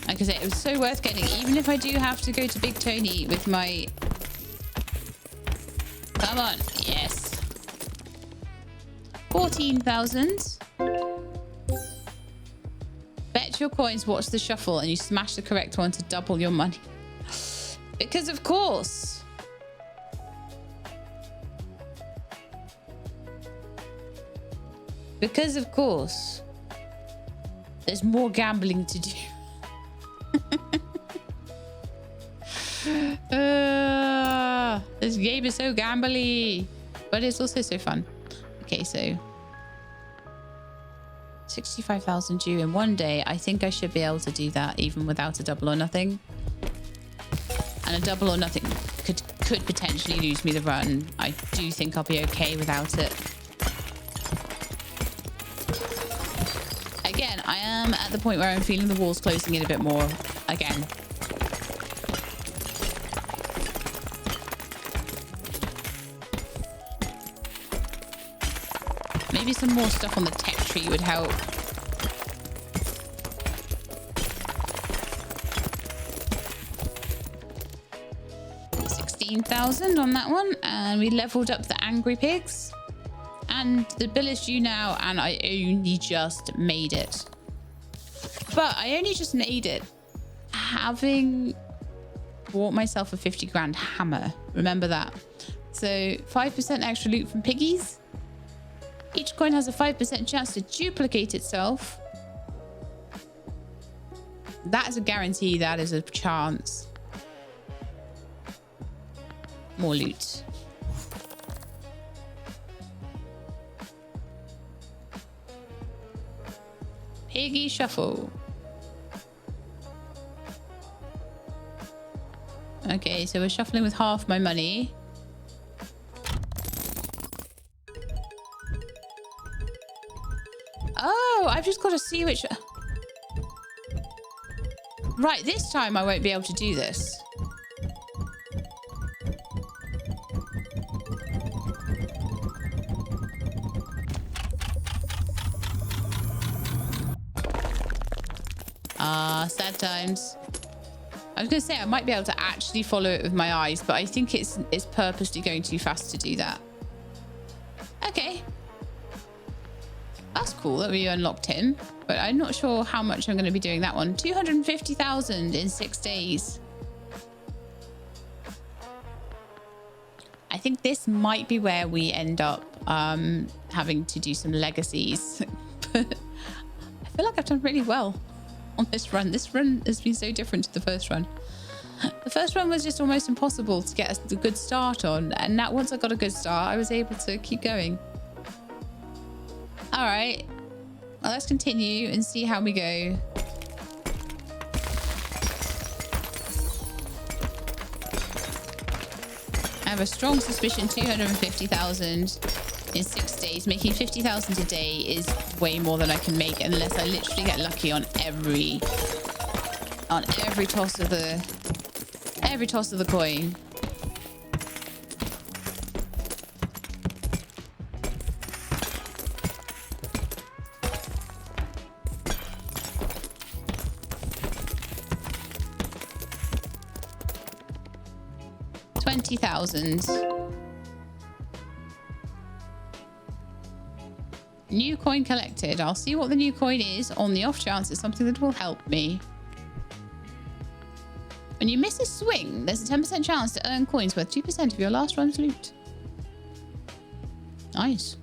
Like I said, it was so worth getting, even if I do have to go to Big Tony with my... Come on, yes. 14,000. Bet your coins, watch the shuffle, and you smash the correct one to double your money. Because of course. Because of course. There's more gambling to do. This game is so gambly, but it's also so fun. Okay, so 65,000 due in 1 day. I think I should be able to do that even without a double or nothing. And a double or nothing could potentially lose me the run. I do think I'll be okay without it. Again, I am at the point where I'm feeling the walls closing in a bit more again. Maybe some more stuff on the tech tree would help. $16,000 on that one. And we leveled up the angry pigs. And the bill is due now, and I only just made it. But I only just made it having bought myself a 50 grand hammer. Remember that. So 5% extra loot from Piggies. Each coin has a 5% chance to duplicate itself. That is a guarantee. That is a chance. More loot. Piggy shuffle. Okay, so we're shuffling with half my money. Oh, I've just got to see which... Right, this time I won't be able to do this. Sad times. I was going to say I might be able to actually follow it with my eyes, but I think it's purposely going too fast to do that. Okay. That's cool that we unlocked him, but I'm not sure how much I'm going to be doing that one. 250,000 in 6 days. I think this might be where we end up having to do some legacies. But I feel like I've done really well on this run. This run has been so different to the first run. The first one was just almost impossible to get a good start on, and now once I got a good start, I was able to keep going. All right, well, let's continue and see how we go. I have a strong suspicion 250,000 in 6 days. Making 50,000 a day is way more than I can make unless I literally get lucky on every toss of the coin. $20,000. New coin collected. I'll see what the new coin is on the off chance it's something that will help me. When you miss a swing, there's a 10% chance to earn coins worth 2% of your last run's loot. Nice.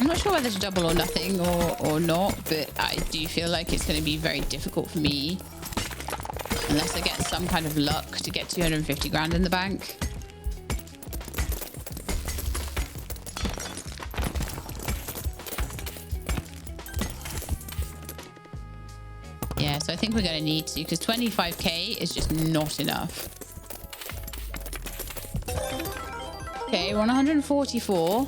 I'm not sure whether to double or nothing or not, but I do feel like it's going to be very difficult for me unless I get some kind of luck to get 250 grand in the bank. Yeah, so I think we're going to need to, because 25k is just not enough. Okay, we're on 144.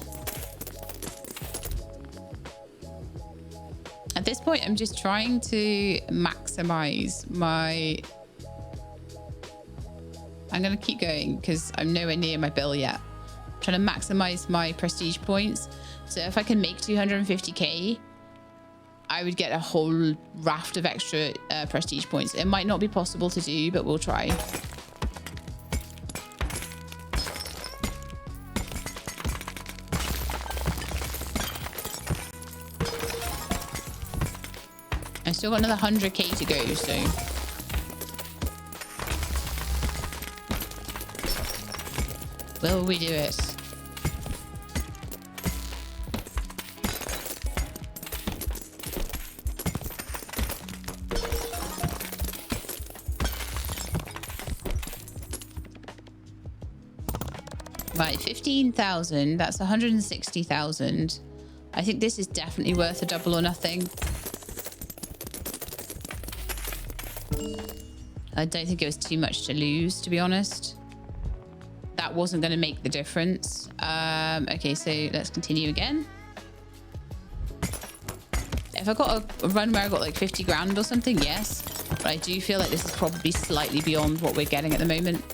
At this point, I'm just trying to maximize my... I'm going to keep going because I'm nowhere near my bill yet. I'm trying to maximize my prestige points. So if I can make 250k, I would get a whole raft of extra prestige points. It might not be possible to do, but we'll try. I still got another 100k to go, so... Will we do it? Right, 15,000. That's 160,000. I think this is definitely worth a double or nothing. I don't think it was too much to lose, to be honest. That wasn't going to make the difference. Okay, so let's continue again. If I got a run where I got like 50 grand or something, yes. But I do feel like this is probably slightly beyond what we're getting at the moment.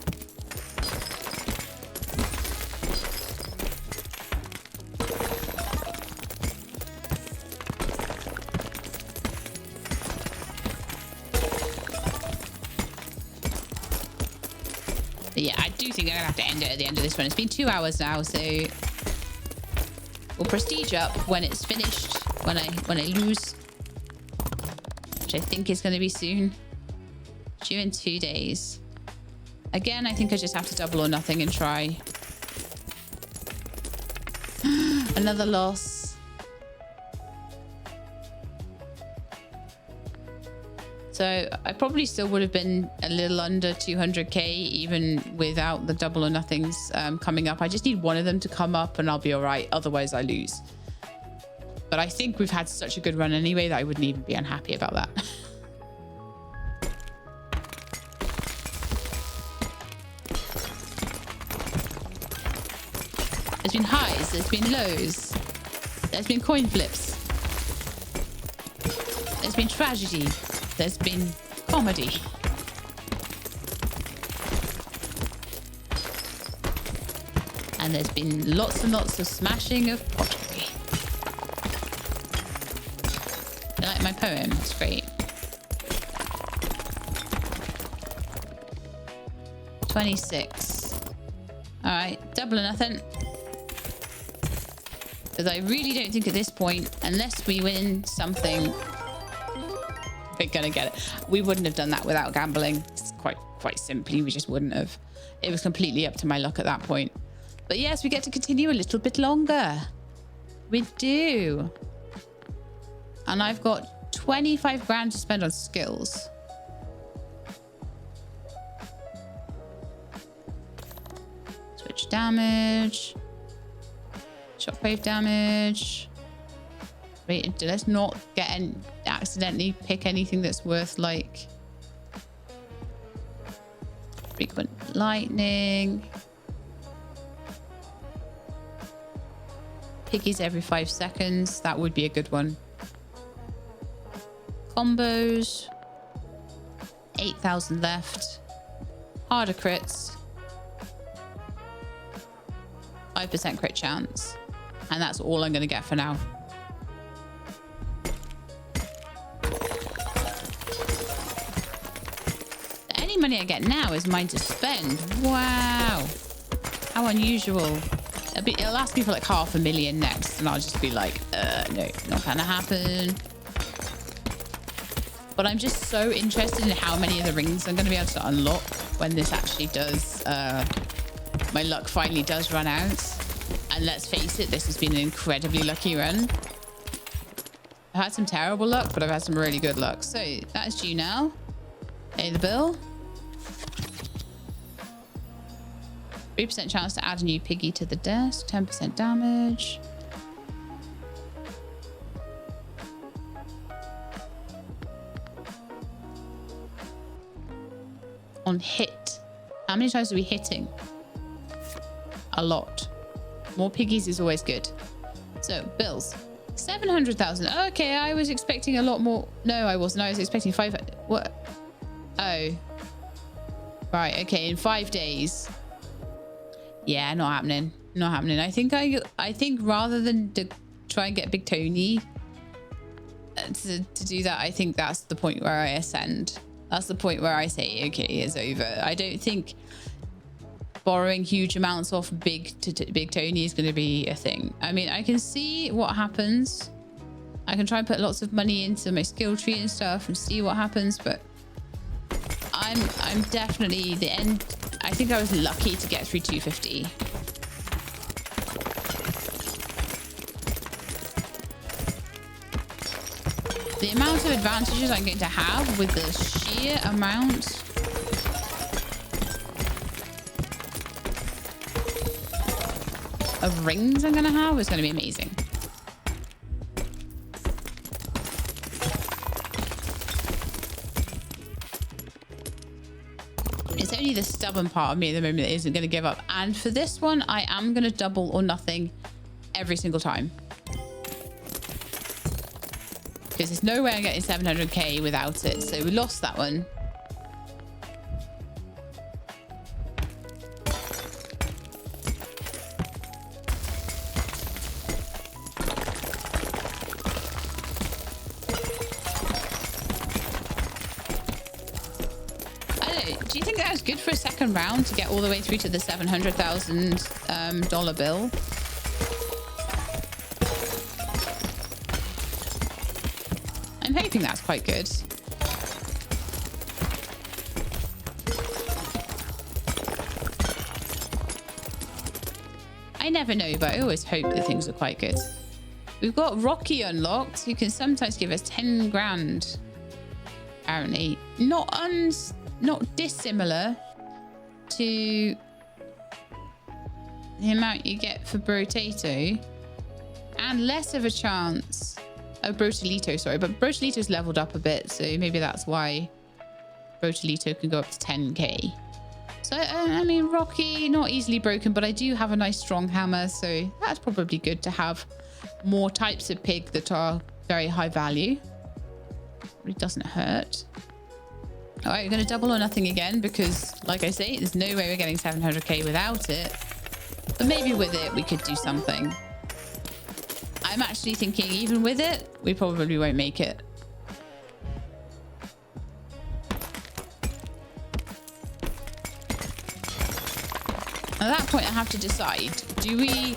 But yeah, I do think I'm gonna have to end it at the end of this one. It's been 2 hours now, so we'll prestige up when it's finished. When I lose, which I think is going to be soon. Due in 2 days. Again, I think I just have to double or nothing and try. Another loss. So I probably still would have been a little under 200k even without the double or nothings coming up. I just need one of them to come up and I'll be all right. Otherwise I lose. But I think we've had such a good run anyway that I wouldn't even be unhappy about that. There's been highs, there's been lows, there's been coin flips, there's been tragedy, there's been comedy. And there's been lots and lots of smashing of pottery. You like my poem? It's great. 26. All right, double or nothing. Because I really don't think at this point, unless we win something, we're gonna get it. We wouldn't have done that without gambling. It's quite simply, we just wouldn't have. It was completely up to my luck at that point. But yes, we get to continue a little bit longer. We do. And I've got 25 grand to spend on skills. Switch damage. Shockwave damage. Wait, let's not accidentally pick anything that's worth like frequent lightning. Piggies every 5 seconds. That would be a good one. Combos. 8,000 left. Harder crits. 5% crit chance. And that's all I'm going to get for now. Any money I get now is mine to spend. Wow. How unusual. It'll ask me for like 500,000 next. And I'll just be like, no, not going to happen. But I'm just so interested in how many of the rings I'm going to be able to unlock when this actually does, my luck finally does run out. And let's face it, this has been an incredibly lucky run. I've had some terrible luck, but I've had some really good luck. So that's due now. Pay the bill. 3% chance to add a new piggy to the desk. 10% damage. On hit. How many times are we hitting? A lot. More piggies is always good. So, bills. 700,000. Okay, I was expecting a lot more. No, I wasn't. I was expecting 5. What? Oh. Right, okay, in 5 days. Yeah, not happening. Not happening. I think rather than to try and get Big Tony to do that, I think that's the point where I ascend. That's the point where I say, okay, it's over. I don't think borrowing huge amounts off Big Tony is going to be a thing. I mean, I can see what happens. I can try and put lots of money into my skill tree and stuff and see what happens, but I'm definitely the end. I think I was lucky to get through 250. The amount of advantages I'm going to have with the sheer amount of rings I'm going to have is going to be amazing. It's only the stubborn part of me at the moment that isn't going to give up. And for this one, I am going to double or nothing every single time. Because there's no way I'm getting 700k without it. So we lost that one. Do you think that was good for a second round to get all the way through to the $700,000 dollar bill? I'm hoping that's quite good. I never know, but I always hope that things are quite good. We've got Rocky unlocked, who can sometimes give us 10 grand. Apparently. Not dissimilar to the amount you get for Brotato. And less of a chance... Oh, Brotalito, sorry. But Brotalito's leveled up a bit, so maybe that's why Brotalito can go up to 10k. So, I mean, Rocky, not easily broken, but I do have a nice strong hammer, so that's probably good to have more types of pig that are very high value. It doesn't hurt. All right, we're going to double or nothing again because, like I say, there's no way we're getting 700k without it. But maybe with it, we could do something. I'm actually thinking even with it, we probably won't make it. At that point, I have to decide, do we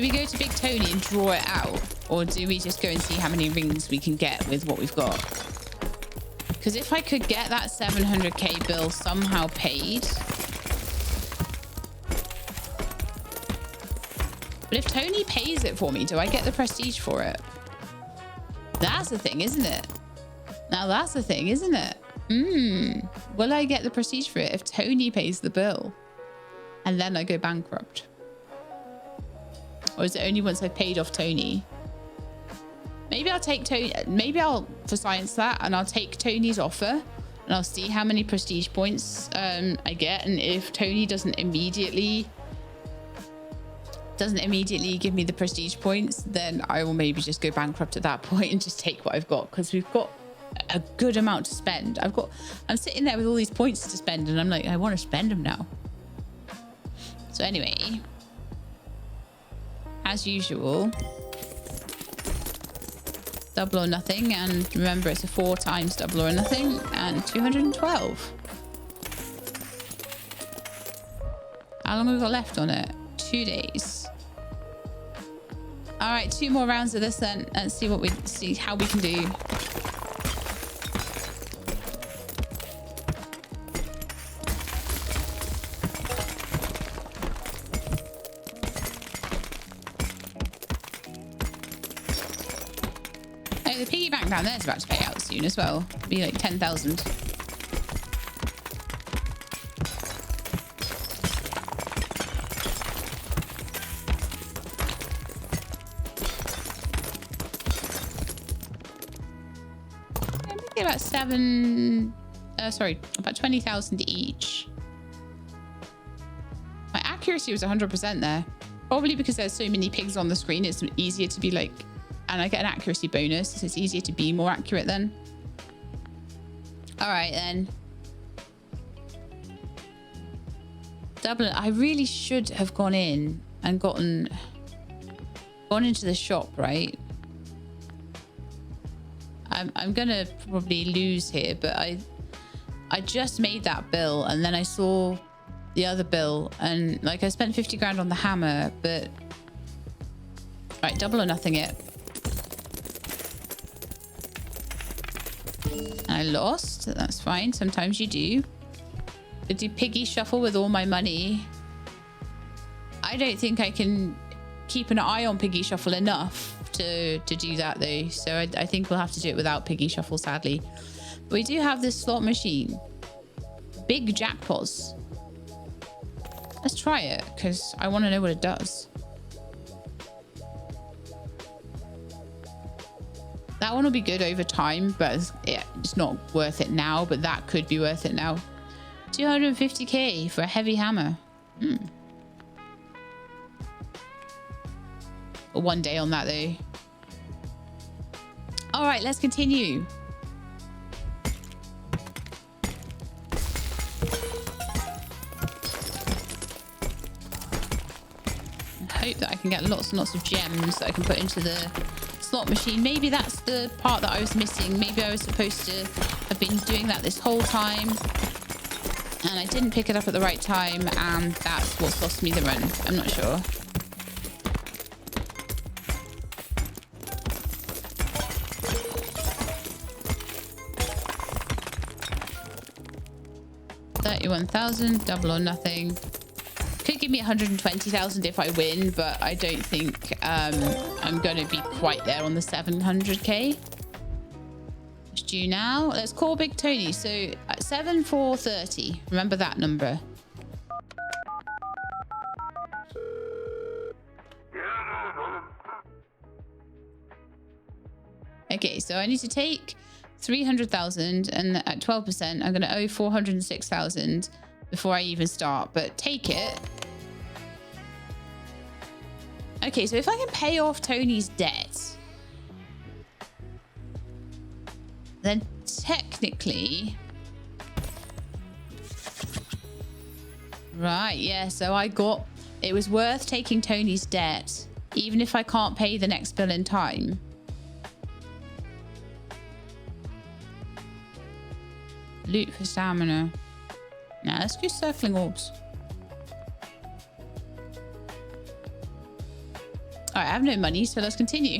go to Big Tony and draw it out? Or do we just go and see how many rings we can get with what we've got? Because if I could get that 700k bill somehow paid... But if Tony pays it for me, do I get the prestige for it? That's the thing, isn't it? Now that's the thing, isn't it? Will I get the prestige for it if Tony pays the bill? And then I go bankrupt? Or is it only once I've paid off Tony? Maybe I'll take Tony. Maybe I'll for science that, and I'll take Tony's offer, and I'll see how many prestige points I get, and if Tony doesn't immediately give me the prestige points, then I will maybe just go bankrupt at that point and just take what I've got, because we've got a good amount to spend. I'm sitting there with all these points to spend, and I'm like, I want to spend them now. So anyway, as usual, double or nothing, and remember it's a 4 times double or nothing, and 212. How long have we got left on it? 2 days. All right, 2 more rounds of this then, and see how we can do. Oh, the piggy bank down there is about to pay out soon as well. It'll be like 10,000. About 20,000 each. My accuracy was 100% there. Probably because there's so many pigs on the screen, it's easier to be like, and I get an accuracy bonus, so it's easier to be more accurate then. All right then. Double. I really should have gone in and gone into the shop, right? I'm gonna probably lose here, but I just made that bill, and then I saw the other bill, and like I spent 50 grand on the hammer, but all right, double or nothing it. I lost. That's fine. Sometimes you do. But do Piggy shuffle with all my money? I don't think I can keep an eye on Piggy shuffle enough to do that though, so I think we'll have to do it without Piggy shuffle, sadly. But we do have this slot machine, big jackpots. Let's try it because I want to know what it does. That one will be good over time, but it's not worth it now, but that could be worth it now. 250k for a heavy hammer. One day on that though. All right, let's continue. I hope that I can get lots and lots of gems that I can put into the slot machine. Maybe that's the part that I was missing. Maybe I was supposed to have been doing that this whole time. And I didn't pick it up at the right time. And that's what's lost me the run. I'm not sure. $31,000, double or nothing. Could give me 120,000 if I win, but I don't think I'm going to be quite there on the 700k. It's due now. Let's call Big Tony. So at 7430. Remember that number. Okay, so I need to take 300,000, and at 12%, I'm going to owe 406,000 before I even start. But take it. Okay, so if I can pay off Tony's debt, then technically, right? Yeah. So it was worth taking Tony's debt, even if I can't pay the next bill in time. Loot for stamina. Now let's do circling orbs. All right, I have no money, so let's continue.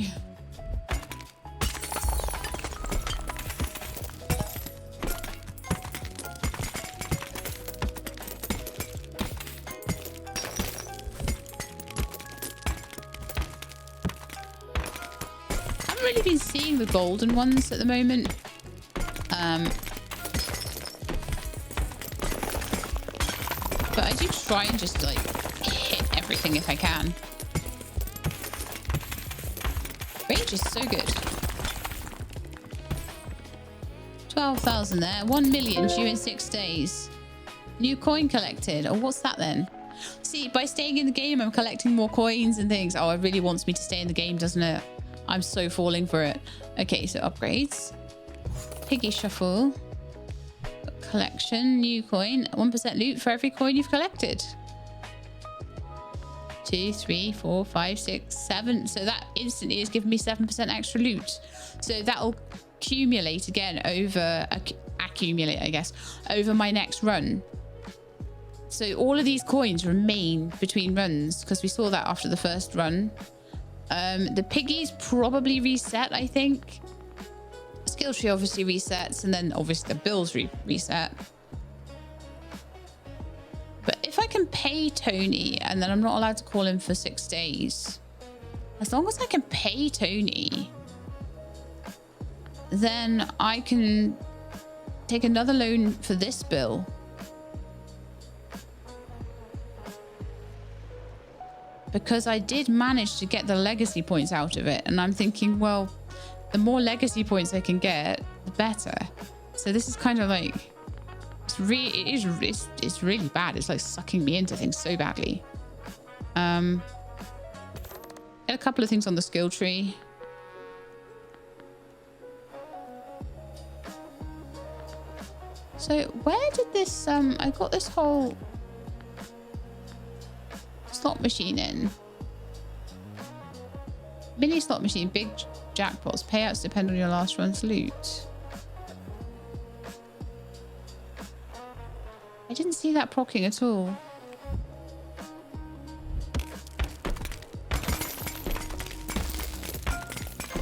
I haven't really been seeing the golden ones at the moment. But I do try and just like hit everything if I can. Range is so good. 12,000 there. 1 million due in 6 days. New coin collected. Oh, what's that then? See, by staying in the game, I'm collecting more coins and things. Oh, it really wants me to stay in the game, doesn't it? I'm so falling for it. Okay, so upgrades. Piggy shuffle. Collection, new coin. 1% loot for every coin you've collected. 2, 3, 4, 5, 6, 7. So that instantly is giving me 7% extra loot. So that'll accumulate again over accumulate, I guess, over my next run. So all of these coins remain between runs because we saw that after the first run. The piggies probably reset, I think. Skill tree obviously resets, and then obviously the bills reset. But if I can pay Tony, and then I'm not allowed to call him for 6 days, as long as I can pay Tony, then I can take another loan for this bill. Because I did manage to get the legacy points out of it, and I'm thinking, well, the more legacy points I can get, the better. So this is kind of like, it's really bad. It's like sucking me into things so badly. Get a couple of things on the skill tree. So where did this, I got this whole slot machine in. Mini slot machine, big jackpots. Payouts depend on your last run's loot. I didn't see that proccing at all.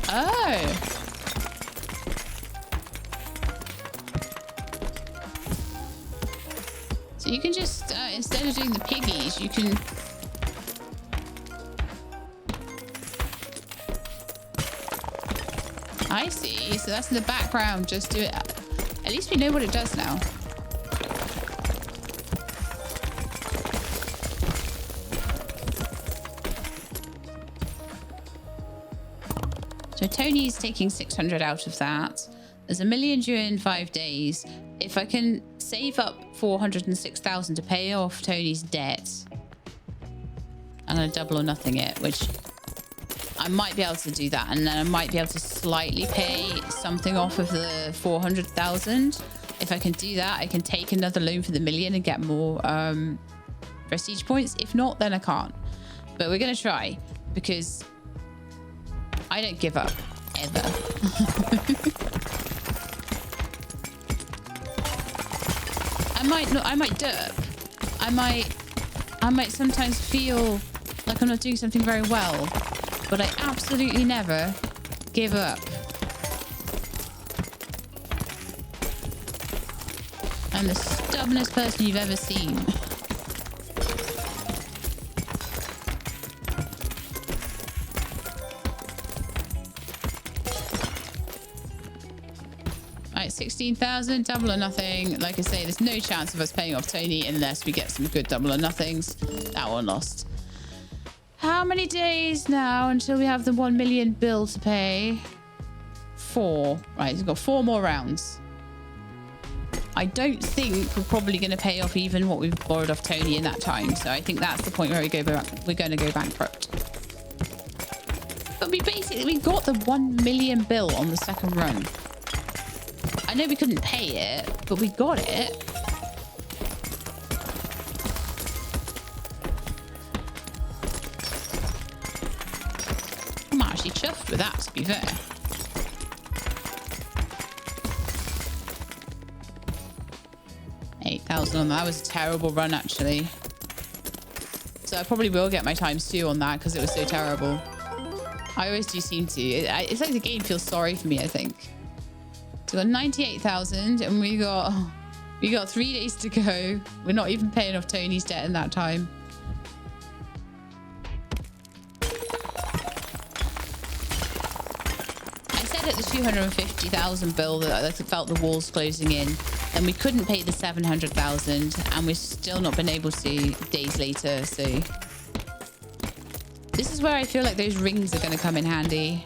Oh. So you can just, instead of doing the piggies, you can... I see. So that's in the background. Just do it. At least we know what it does now. So Tony's taking 600 out of that. There's $1 million due in 5 days. If I can save up 406,000 to pay off Tony's debt, I'm going to double or nothing it, which I might be able to do that. And then I might be able to slightly pay something off of the 400,000. If I can do that, I can take another loan for the $1 million and get more prestige points. If not, then I can't. But we're going to try, because I don't give up ever. I might derp. I might sometimes feel like I'm not doing something very well, but I absolutely never give up. I'm the stubbornest person you've ever seen. Right, 16,000, double or nothing. Like I say, there's no chance of us paying off Tony unless we get some good double or nothings. That one lost. How many days now until we have the 1 million bill to pay? 4. Right, we've got 4 more rounds. I don't think we're probably going to pay off even what we've borrowed off Tony in that time. So I think that's the point where we're going to go bankrupt. But we got the 1 million bill on the second run. I know we couldn't pay it, but we got it. I'm actually chuffed with that, to be fair. $8,000 on that. That was a terrible run, actually. So I probably will get my ×2 on that because it was so terrible. I always do seem to. It's like the game feels sorry for me, I think. So we got 98,000 and we got 3 days to go. We're not even paying off Tony's debt in that time. I said at the 250,000 bill that I felt the walls closing in, and we couldn't pay the 700,000, and we've still not been able to days later. So this is where I feel like those rings are going to come in handy.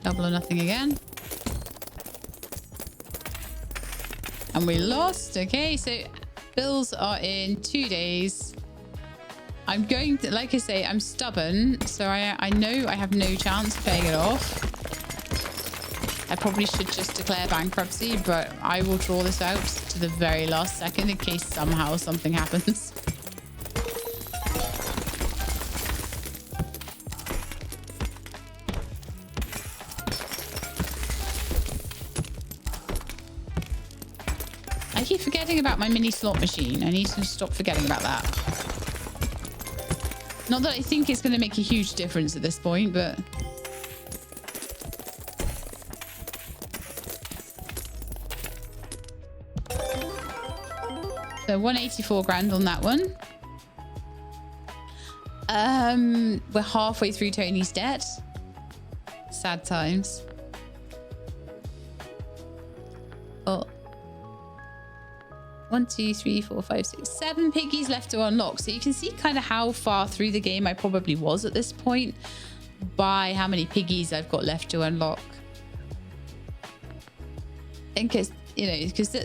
Double or nothing again. And we lost. Okay, so bills are in 2 days. I'm going to, like I say, I'm stubborn. So I know I have no chance of paying it off. I probably should just declare bankruptcy, but I will draw this out to the very last second in case somehow something happens. I keep forgetting about my mini slot machine. I need to stop forgetting about that. Not that I think it's going to make a huge difference at this point, but... So 184 grand on that one. We're halfway through Tony's debt. Sad times. Oh. 1, 2, 3, 4, 5, 6, 7 piggies left to unlock. So you can see kind of how far through the game I probably was at this point by how many piggies I've got left to unlock. And because, you know,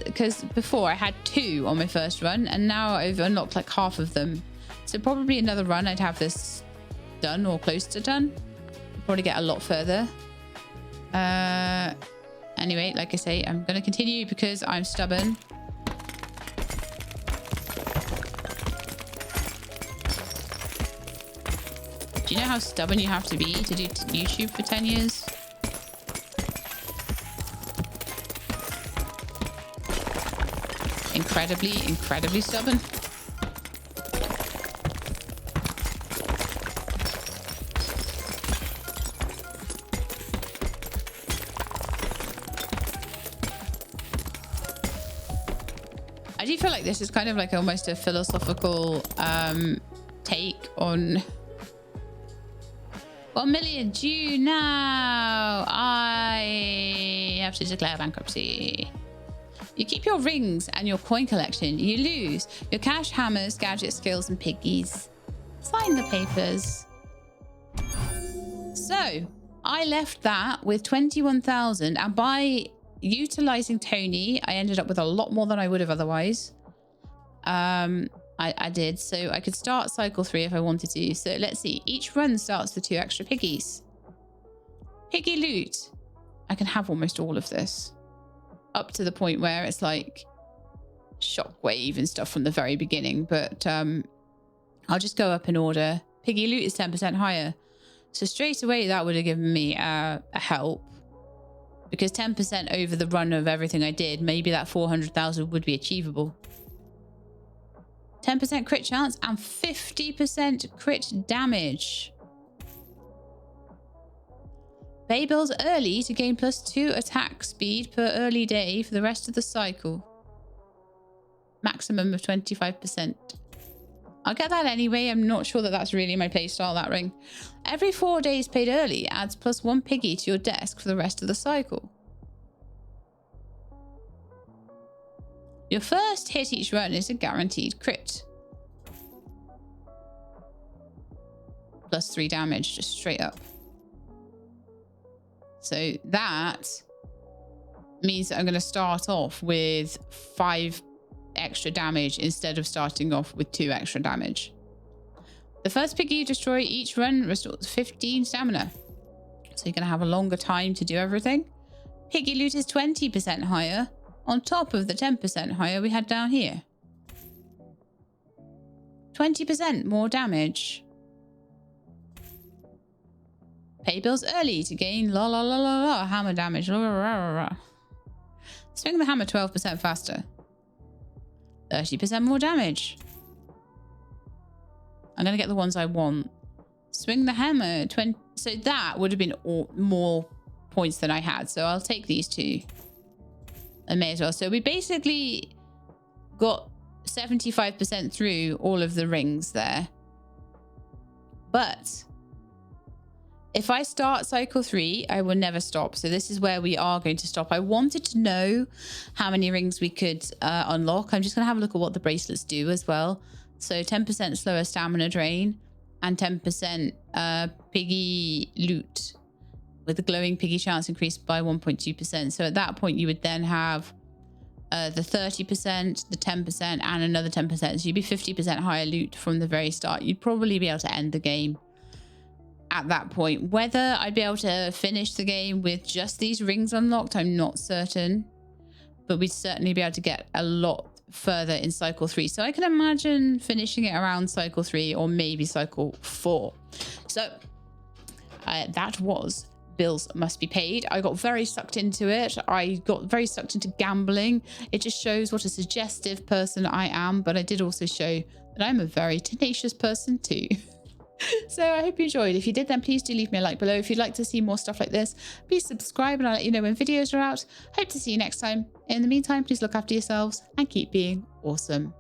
because before I had 2 on my first run and now I've unlocked like half of them. So probably another run I'd have this done or close to done. Probably get a lot further. Anyway, like I say, I'm going to continue because I'm stubborn. Do you know how stubborn you have to be to do YouTube for 10 years? Incredibly stubborn. I do feel like this is kind of like almost a philosophical take on 1 million due now. I have to declare bankruptcy. You keep your rings and your coin collection. You lose your cash, hammers, gadget skills, and piggies. Sign the papers. So I left that with 21,000, and by utilizing Tony, I ended up with a lot more than I would have otherwise. I did, so I could start cycle 3 if I wanted to. So let's see, each run starts with 2 extra piggies. Piggy loot. I can have almost all of this. Up to the point where it's like shockwave and stuff from the very beginning. But I'll just go up in order. Piggy loot is 10% higher. So straight away, that would have given me a help. Because 10% over the run of everything I did, maybe that 400,000 would be achievable. 10% crit chance and 50% crit damage. Pay bills early to gain +2 attack speed per early day for the rest of the cycle. Maximum of 25%. I'll get that anyway. I'm not sure that that's really my playstyle, that ring. Every 4 days paid early adds +1 piggy to your desk for the rest of the cycle. Your first hit each run is a guaranteed crit. +3 damage, just straight up. So that means that I'm going to start off with 5 extra damage instead of starting off with 2 extra damage. The first piggy you destroy each run restores 15 stamina. So you're going to have a longer time to do everything. Piggy loot is 20% higher on top of the 10% higher we had down here. 20% more damage. Pay bills early to gain hammer damage. Swing the hammer 12% faster. 30% more damage. I'm going to get the ones I want. Swing the hammer 20. So that would have been more points than I had. So I'll take these 2. I may as well. So we basically got 75% through all of the rings there. But if I start cycle 3, I will never stop. So this is where we are going to stop. I wanted to know how many rings we could unlock. I'm just going to have a look at what the bracelets do as well. So 10% slower stamina drain and 10% piggy loot with the glowing piggy chance increased by 1.2%. So at that point, you would then have the 30%, the 10%, and another 10%. So you'd be 50% higher loot from the very start. You'd probably be able to end the game at that point. Whether I'd be able to finish the game with just these rings unlocked, I'm not certain, but we'd certainly be able to get a lot further in cycle 3. So I can imagine finishing it around cycle 3 or maybe cycle 4. So that was Bills Must Be Paid. I got very sucked into it. I got very sucked into gambling. It just shows what a suggestive person I am, but I did also show that I'm a very tenacious person too. So I hope you enjoyed. If you did, then please do leave me a like below. If you'd like to see more stuff like this, please subscribe and I'll let you know when videos are out. Hope to see you next time. In the meantime, please look after yourselves and keep being awesome.